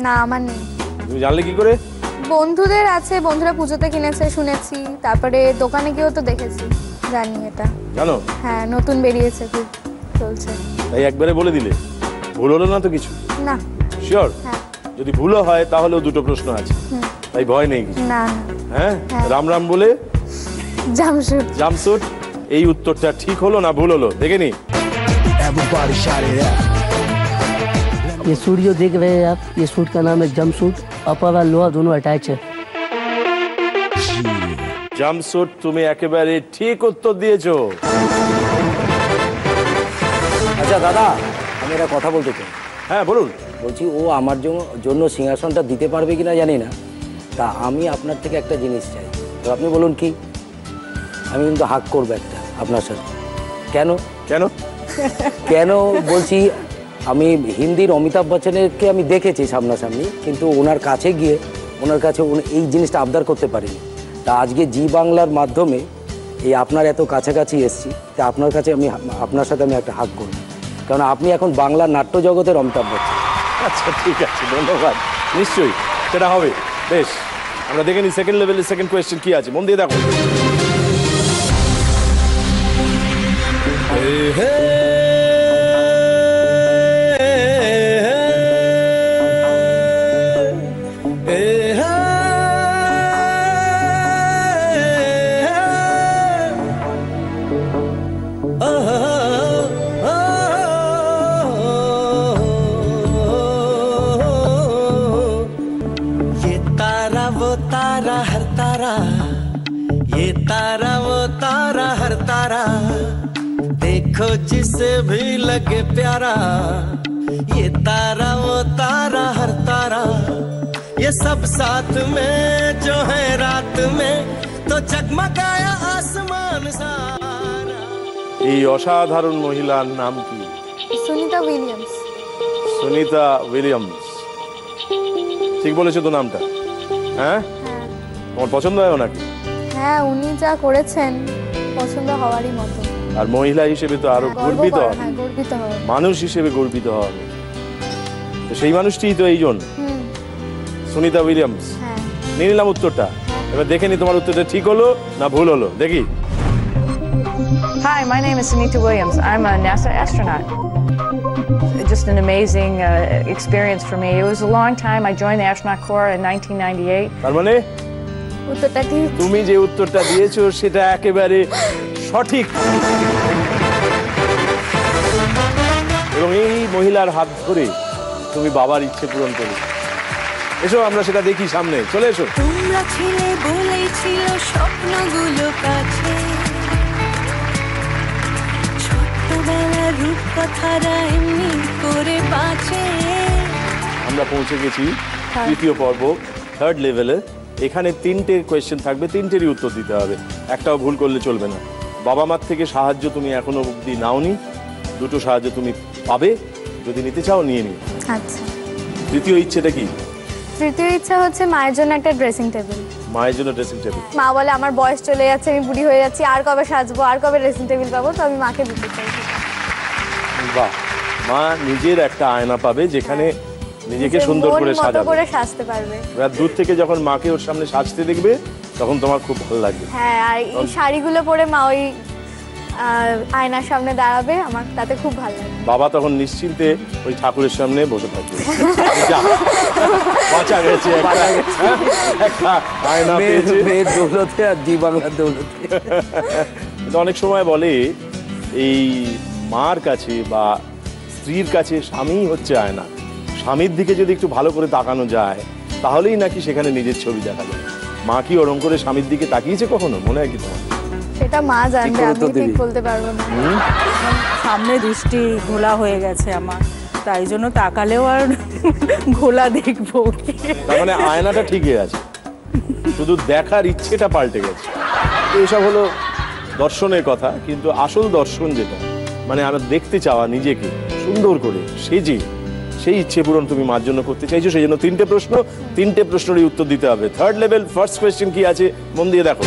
না, আমার নেই। তুমি জানলে কি করে? বন্ধুদের আছে, বন্ধুরা পুজোতে কিনেছে শুনেছি, তারপরে দোকানে গিয়েও তো দেখেছি, জানি এটা। জানো? হ্যাঁ, নতুন বেরিয়েছে, খুব চলছে। তাই একবারে বলে দিলে, ভুল হলো না তো কিছু? না। শিওর? হ্যাঁ। যদি ভুলও হয় তাহলেও 2টো প্রশ্ন আছে, তাই ভয় নেই কিছু। না। হ্যাঁ, রাম রাম বলে জামস্যুট। জামস্যুট, এই উত্তরটা ঠিক হলো না ভুল হলো দেখে নি। ये सूट जो देख रहे हैं आप, ये सूट का नाम है जमसूट। अपर और लोअर दोनों अटैच है। জামস্যুট, তুমি একেবারে ঠিক উত্তর দিয়েছো। আচ্ছা দাদা, আমি একটা কথা বলতে চাই। হ্যাঁ বলুন। বলছি ও আমার জন্য সিংহাসনটা দিতে পারবে কিনা জানি না, তা আমি আপনার থেকে একটা জিনিস চাই। তো আপনি বলুন কি? আমি কিন্তু হাক করবো একটা আপনার সাথে। কেন কেন কেন বলছি, আমি হিন্দির অমিতাভ বচ্চনকে আমি দেখেছি সামনাসামনি, কিন্তু ওনার কাছে গিয়ে ওনার কাছে এই জিনিসটা আবদার করতে পারিনি। তা আজকে জি বাংলার মাধ্যমে এই আপনার এত কাছাকাছি এসেছি, তা আপনার কাছে আপনার সাথে আমি একটা হাক করব, কারণ আপনি এখন বাংলার নাট্য জগতের অমিতাভ বচ্চন। আচ্ছা ঠিক আছে, ধন্যবাদ। নিশ্চয়ই সেটা হবে। বেশ, আমরা দেখে নিই সেকেন্ড লেভেলের সেকেন্ড কোয়েশ্চেন কি আছে, মন দিয়ে দেখো। तारा, ये तारा वो तारा हर तारा, देखो जिसे भी लगे प्यारा, ये तारा वो तारा हर तारा, ये सब साथ में जो है रात में तो जगमगाया आसमान सारा। এই অসাধারণ মহিলার নাম কি? সুনিতা উইলিয়ামস। সুনিতা উইলিয়ামস, ঠিক বলেছো তো নামটা? হ্যাঁ, তোমার পছন্দ হয় নাকি? হ্যাঁ, উনি যা করেছেন পছন্দ হওয়ারই মতো। আর মহিলা হিসেবে তো আরো গর্বিত হবে, গর্বিত হবে, মানুষ হিসেবে গর্বিত হবে। তো সেই মানুষটিই তো এইজন, সুনিতা উইলিয়ামস। নিয়ে নিলাম উত্তরটা, এবার দেখে নি তোমার উত্তরটা ঠিক হলো না ভুল হলো, দেখি। Hi, my name is Sunita Williams. I'm a NASA astronaut. Just an amazing experience for me. It was a long time. I joined the astronaut corps in 1998. তার মানে উত্তরটা ঠিক, তুমি যে উত্তরটা দিয়েছো সেটা একেবারে সঠিক। এবং এই মহিলার হাত ধরে তুমি বাবার ইচ্ছে পূরণ করো। এসো আমরা সেটা দেখি, সামনে চলে এসো। তোমরা ছিলে বলেই ছিল স্বপ্নগুলো কাছে, ছোট্টবেলার রূপকথারা এমনি করে বাঁচে। আমরা পৌঁছে গেছি তৃতীয় পর্ব, থার্ড লেভেলে। এখানে 3টে কোয়েশ্চেন থাকবে, 3টেরই উত্তর দিতে হবে, একটাও ভুল করলে চলবে না। বাবা মার থেকে সাহায্য তুমি এখনো অবধি নাওনি, 2টো সাহায্য তুমি পাবে, যদি নিতে চাও নিয়ে নিও। আচ্ছা, তৃতীয় ইচ্ছেটা কি? তৃতীয় ইচ্ছা হচ্ছে মায়ের জন্য একটা ড্রেসিং টেবিল। মায়ের জন্য ড্রেসিং টেবিল? মা বলে আমার বয়স চলে যাচ্ছে, আমি বুড়ি হয়ে যাচ্ছি, আর কবে সাজবো, আর কবে ড্রেসিং টেবিল পাবো, তো আমি মাকে দিতে চাই। বাহ, মা নিজের একটা আয়না পাবে যেখানে নিজেকে সুন্দর করে সাজতে পারবে। দূর থেকে যখন মাকে ওর সামনে সাজতে দেখবে তখন তোমার খুব ভালো লাগবে। হ্যাঁ, আর এই শাড়িগুলো পরে মা ওই আয়নার সামনে দাঁড়াবে, আমার তাতে খুব ভালো লাগবে। বাবা তখন নিশ্চিন্তে ওই ঠাকুরের সামনে বসে থাকবে। বাঁচা গেছে আয়না পেয়েছে, দৌলতে আর জি বাংলার দৌলতে। অনেক সময় বলে এই মার কাছে বা স্ত্রীর কাছে স্বামী হচ্ছে আয়না। স্বামীর দিকে যদি একটু ভালো করে তাকানো যায় তাহলেই নাকি সেখানে নিজের ছবি দেখা যায়। মা কি ওরম করে স্বামীর দিকে তাকিয়েছে কখনো, মনে হয় কি তোমার? সেটা মা জানবে, আমি ঠিক বলতে পারবো না। সামনে দৃষ্টি ঘোলা হয়ে গেছে আমার, তাই জন্য তাকালেও আর ঘোলা দেখবো। তার মানে আয়নাটা ঠিকই আছে, শুধু দেখার ইচ্ছেটা পাল্টে গেছে। এসব হলো দর্শনের কথা, কিন্তু আসল দর্শন যেটা মানে আমরা দেখতে চাওয়া নিজেকে সুন্দর করে সেজে, সেই ইচ্ছে পূরণ তুমি মার জন্য করতে চাইছো। সেই জন্য 3টে প্রশ্ন, 3টে প্রশ্নেরই উত্তর দিতে হবে। থার্ড লেভেল ফার্স্ট কোয়েশ্চেন কি আছে মন দিয়ে দেখো।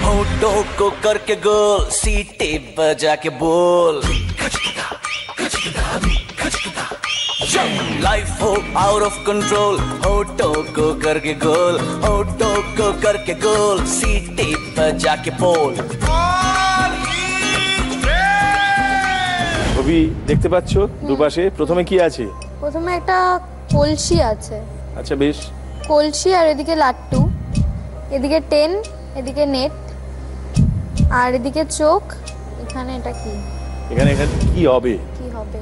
होठों को करके गोल, सीटी बजा के बोल, लाइफ हो आउट ऑफ कंट्रोल, होठों को करके गोल, होठों को करके गोल, सीटी बजा के बोल। ছবি দেখতে পাচ্ছ দুপাশে, প্রথমে কি আছে? প্রথমে একটা কলসি আছে। আচ্ছা বেশ, কলসি আর এদিকে লাট্টু, এদিকে টেন, এদিকে নেট, আর এদিকে চোখ। এখানে এটা কি? এখানে কি হবে? কি হবে?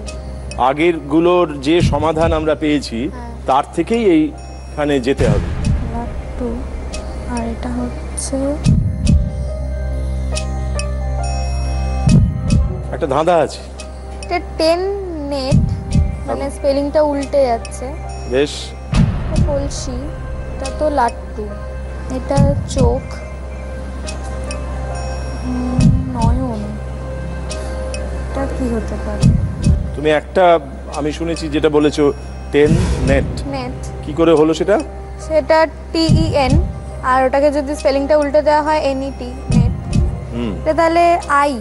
আগের গুলোর যে সমাধান আমরা পেয়েছি তার থেকেই এইখানে যেতে হবে। লাট্টু আর এটা হচ্ছে একটা ধাঁধা আছে, এটা টেন নেট, মানে স্পেলিংটা উল্টে যাচ্ছে। বেশ, কলসি, এটা তো লাট্টু, এটা চোখ, নয়ন, এটা কি হতে পারে? তুমি একটা আমি শুনেছি যেটা বলেছো টেন নেট, নেট কি করে হলো সেটা? সেটা TEN, আর ওটাকে যদি স্পেলিংটা উল্টে দেওয়া হয় NET, নেট। এটা তাহলে আই,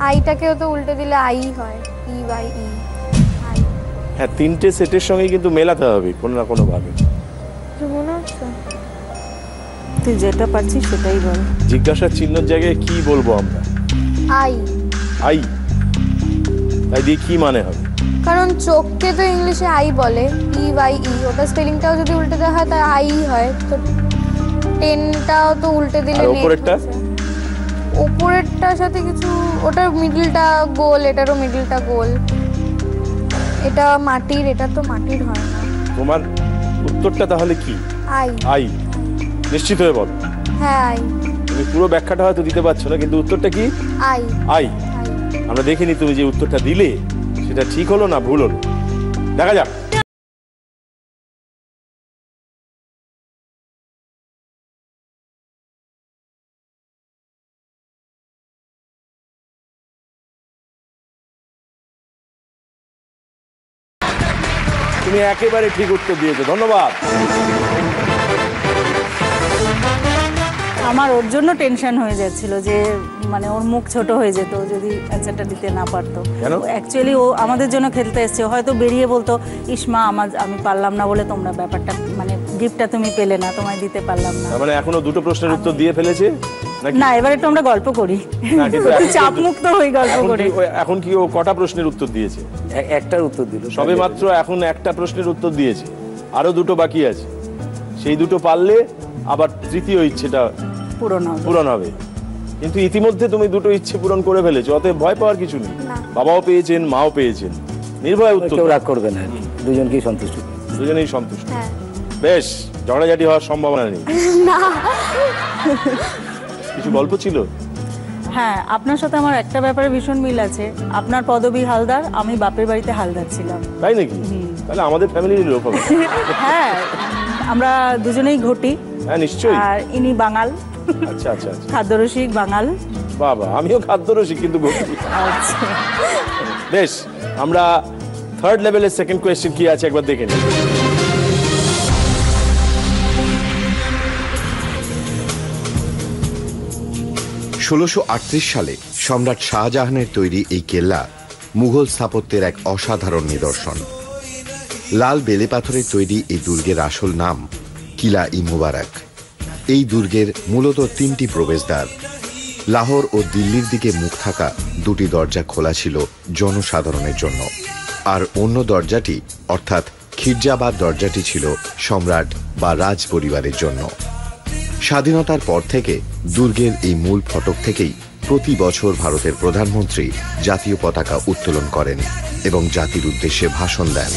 আইটাকেও তো উল্টে দিলে আই হয়, EYE। হ্যাঁ, 3টে সেটের সঙ্গে কিন্তু মেলাতে হবে কোনো না কোনো ভাবে। মনে হচ্ছে তুই যেটা পারছিস সেটাই বল। জিজ্ঞাসার চিহ্নের জায়গায় কি বলবো আমরা? আই। আই, তাই দিয়ে কি মানে হবে? কারণ চোখকে তো ইংলিশে আই বলে, EYE, ওটা স্পেলিংটাও যদি উল্টে দেওয়া হয় তাই আই হয়। তো টেনটাও তো উল্টে দিলে নেট। উপরেরটা? উপরেরটার সাথে কিছু, ওটার মিডলটা গোল, এটারও মিডলটা গোল। এটা মাটির, এটা তো মাটির হয় না। তোমার উত্তরটা তাহলে কি? আই। আই। নিশ্চিত হয়ে বল। হ্যাঁ আই। তুমি পুরো ব্যাখ্যাটা হয়তো দিতে পারছো না, কিন্তু উত্তরটা কি? আই। আই। আমরা দেখিনি তুমি যে উত্তরটা দিলে সেটা ঠিক হলো না ভুল হলো। দেখা যাক। তুমি একেবারে ঠিক উত্তর দিয়েছো, ধন্যবাদ। আমার ওর জন্য টেনশন হয়ে যাচ্ছিল যে মানে ওর মুখ ছোট হয়ে যেত যদি অ্যান্সারটা দিতে না পারতো। অ্যাকচুয়ালি ও আমাদের জন্য খেলতে এসছে, হয়তো বেরিয়ে বলতো ইসমা আমি পারলাম না বলে তোমরা ব্যাপারটা মানে গিফটটা তুমি পেলে না, তোমায় দিতে পারলাম না। মানে এখনো দুটো প্রশ্নের উত্তর দিয়ে ফেলেছে না, এবার একটু আমরা গল্প করি, চাপ মুক্ত হই গল্প করি। এখন কি ও কটা প্রশ্নের উত্তর দিয়েছে? একটার উত্তর দিল সবে মাত্র, এখন একটা প্রশ্নের উত্তর দিয়েছে, আরো দুটো বাকি আছে। সেই দুটো পারলে আবার তৃতীয় ইচ্ছেটা পূরণ হবে। কিন্তু ইতিমধ্যে তুমি দুটো ইচ্ছে পূরণ করে ফেলেছো, অতএব ভয় পাওয়ার কিছু নেই। বাবাও পেয়েছেন, মাও পেয়েছেন, নির্ভয় উত্তর। কেউ রাগ করবে না, দুজনকেই সন্তুষ্ট। দুজনেই সন্তুষ্ট। বেশ, ঝগড়াঝাটি হওয়ার সম্ভাবনা নেই। কিছু গল্প ছিল? হ্যাঁ, আপনার সাথে আমার একটা ব্যাপারে ভীষণ মিল আছে। আপনার পদবী হালদার, আমি বাপের বাড়িতে হালদার ছিলাম। তাই নাকি? তাহলে আমাদের ফ্যামিলির লোক হবে। হ্যাঁ, আমরা দুজনেই ঘটি। হ্যাঁ নিশ্চয়ই। আর ইনি বাঙাল। আচ্ছা আচ্ছা। খাদ্যরসিক বাঙাল। বাবা, আমিও খাদ্যরসিক কিন্তু ঘটি। বেশ, আমরা থার্ড লেভেলের সেকেন্ড কোয়েশ্চেন কি আছে একবার দেখে নিই। সালে সম্রাট শাহজাহানের তৈরি এই কেল্লা মুঘল স্থাপত্যের এক অসাধারণ নিদর্শন। লাল বেলে পাথরের তৈরি এই দুর্গের আসল নাম কিলা-ই মুবারক। এই দুর্গের মূলত তিনটি প্রবেশদ্বার। লাহোর ও দিল্লির দিকে মুখ থাকা দুটি দরজা খোলা ছিল জনসাধারণের জন্য, আর অন্য দরজাটি অর্থাৎ খিরজাবাদ দরজাটি ছিল সম্রাট বা রাজ পরিবারের জন্য। স্বাধীনতার পর থেকে দুর্গের এই মূল ফটক থেকেই প্রতি বছর ভারতের প্রধানমন্ত্রী জাতীয় পতাকা উত্তোলন করেন এবং জাতির উদ্দেশ্যে ভাষণ দেন।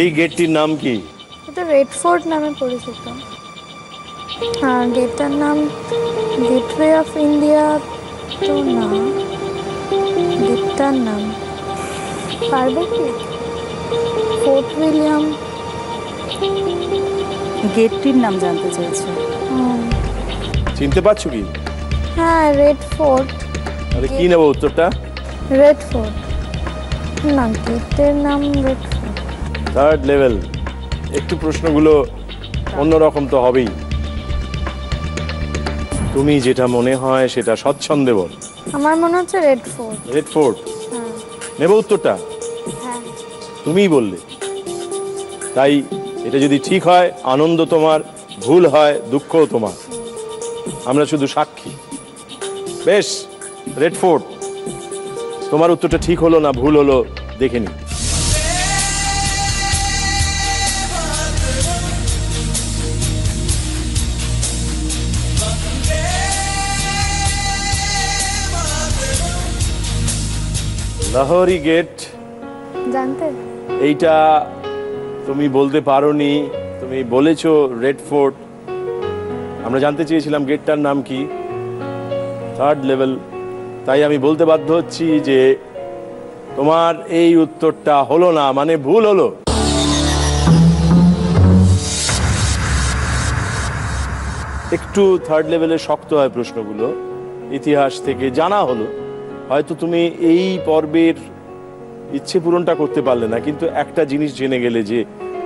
এই গেটটির নাম কি? এটা রেড ফোর্ট নামে পরিচিত। হ্যাঁ, গেটটার নাম গেটওয়ে অফ ইন্ডিয়া তো না, গেটটার নাম পারবে কি? Fort William. গেটটির নাম জানতে চাইছে। চিনতে পারছো কি? হ্যাঁ, রেড ফোর্ট। আরে কি নেব উত্তরটা? রেড ফোর্ট না, গেটের নাম রেড ফোর্ট। থার্ড লেভেল, একটু প্রশ্নগুলো অন্যরকম তো হবেই। তুমি যেটা মনে হয় সেটা স্বচ্ছন্দে বল। আমার মনে হচ্ছে রেড ফোর্ট। রেড ফোর্ট নেব উত্তরটা? হ্যাঁ। তুমিই বললে, তাই এটা যদি ঠিক হয় আনন্দ তোমার, ভুল হয় দুঃখও তোমার। আমরা শুধু সাক্ষী। বেশ, রেড ফোর্ট, তোমার উত্তরটা ঠিক হলো না ভুল হলো দেখে নি। লাহোরি গেট জানতে? এইটা তুমি বলতে পারোনি, তুমি বলেছো রেড ফোর্ট। আমরা জানতে চেয়েছিলাম গেটটার নাম কি। থার্ড লেভেল, তাই আমি বলতে বাধ্য হচ্ছি যে তোমার এই উত্তরটা হলো না, মানে ভুল হলো। একটু থার্ড লেভেলে শক্ত হয় প্রশ্নগুলো, ইতিহাস থেকে জানা হলো। হয়তো তুমি এই পর্বের ইচ্ছে পূরণটা করতে পারলে না, কিন্তু একটা জিনিস জেনে গেলে যে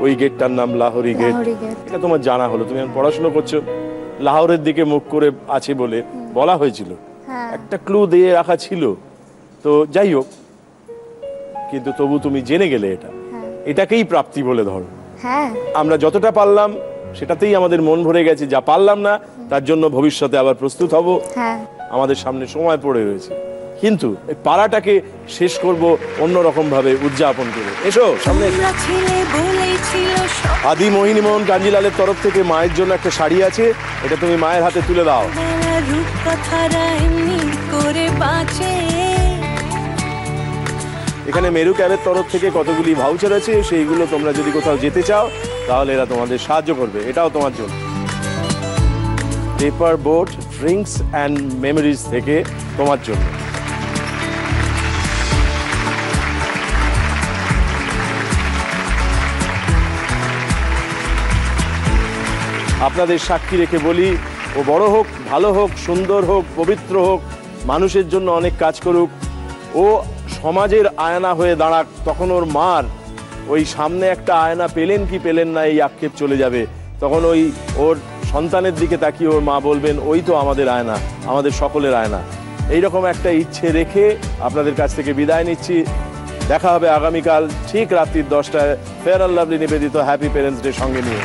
ওই গেটটার নাম লাহোরি গেট, এটা তোমার জানা হলো। তুমি এখন পড়াশোনা করছো, লাহোরের দিকে মুখ করে আছে বলে বলা হয়েছিল, একটা ক্লু দিয়ে রাখা ছিল। তো যাই হোক, কিন্তু তবু তুমি জেনে গেলে এটা, এটাকেই প্রাপ্তি বলে ধরো। আমরা যতটা পারলাম সেটাতেই আমাদের মন ভরে গেছে, যা পারলাম না তার জন্য ভবিষ্যতে আবার প্রস্তুত হব। আমাদের সামনে সময় পড়ে রয়েছে, কিন্তু এই পাড়াটাকে শেষ করব অন্যরকম ভাবে উদযাপন করে। এসো সামনে। আদি মোহিনী মোহন কাঞ্জিলালের তরফ থেকে মায়ের জন্য একটা শাড়ি আছে, এটা তুমি মায়ের হাতে তুলে দাও। করে বাঁচে। এখানে মেরু ক্যাবের তরফ থেকে কতগুলি ভাউচার আছে, সেইগুলো তোমরা যদি কোথাও যেতে চাও তাহলে এরা তোমাদের সাহায্য করবে, এটাও তোমার জন্য। Paper boat drinks and memories থেকে তোমার জন্য। আপনাদের সাক্ষী রেখে বলি, ও বড় হোক, ভালো হোক, সুন্দর হোক, পবিত্র হোক, মানুষের জন্য অনেক কাজ করুক, ও সমাজের আয়না হয়ে দাঁড়াক। তখন ওর মার ওই সামনে একটা আয়না পেলেন কি পেলেন না এই আক্ষেপ চলে যাবে। তখন ওই ওর সন্তানের দিকে তাকিয়ে ওর মা বলবেন, ওই তো আমাদের আয়না, আমাদের সকলের আয়না। এইরকম একটা ইচ্ছে রেখে আপনাদের কাছ থেকে বিদায় নিচ্ছি। দেখা হবে আগামীকাল ঠিক রাত্রি 10টায় ফেয়ার অ্যান্ড লাভলি নিবেদিত হ্যাপি প্যারেন্টস ডে সঙ্গে নিয়ে।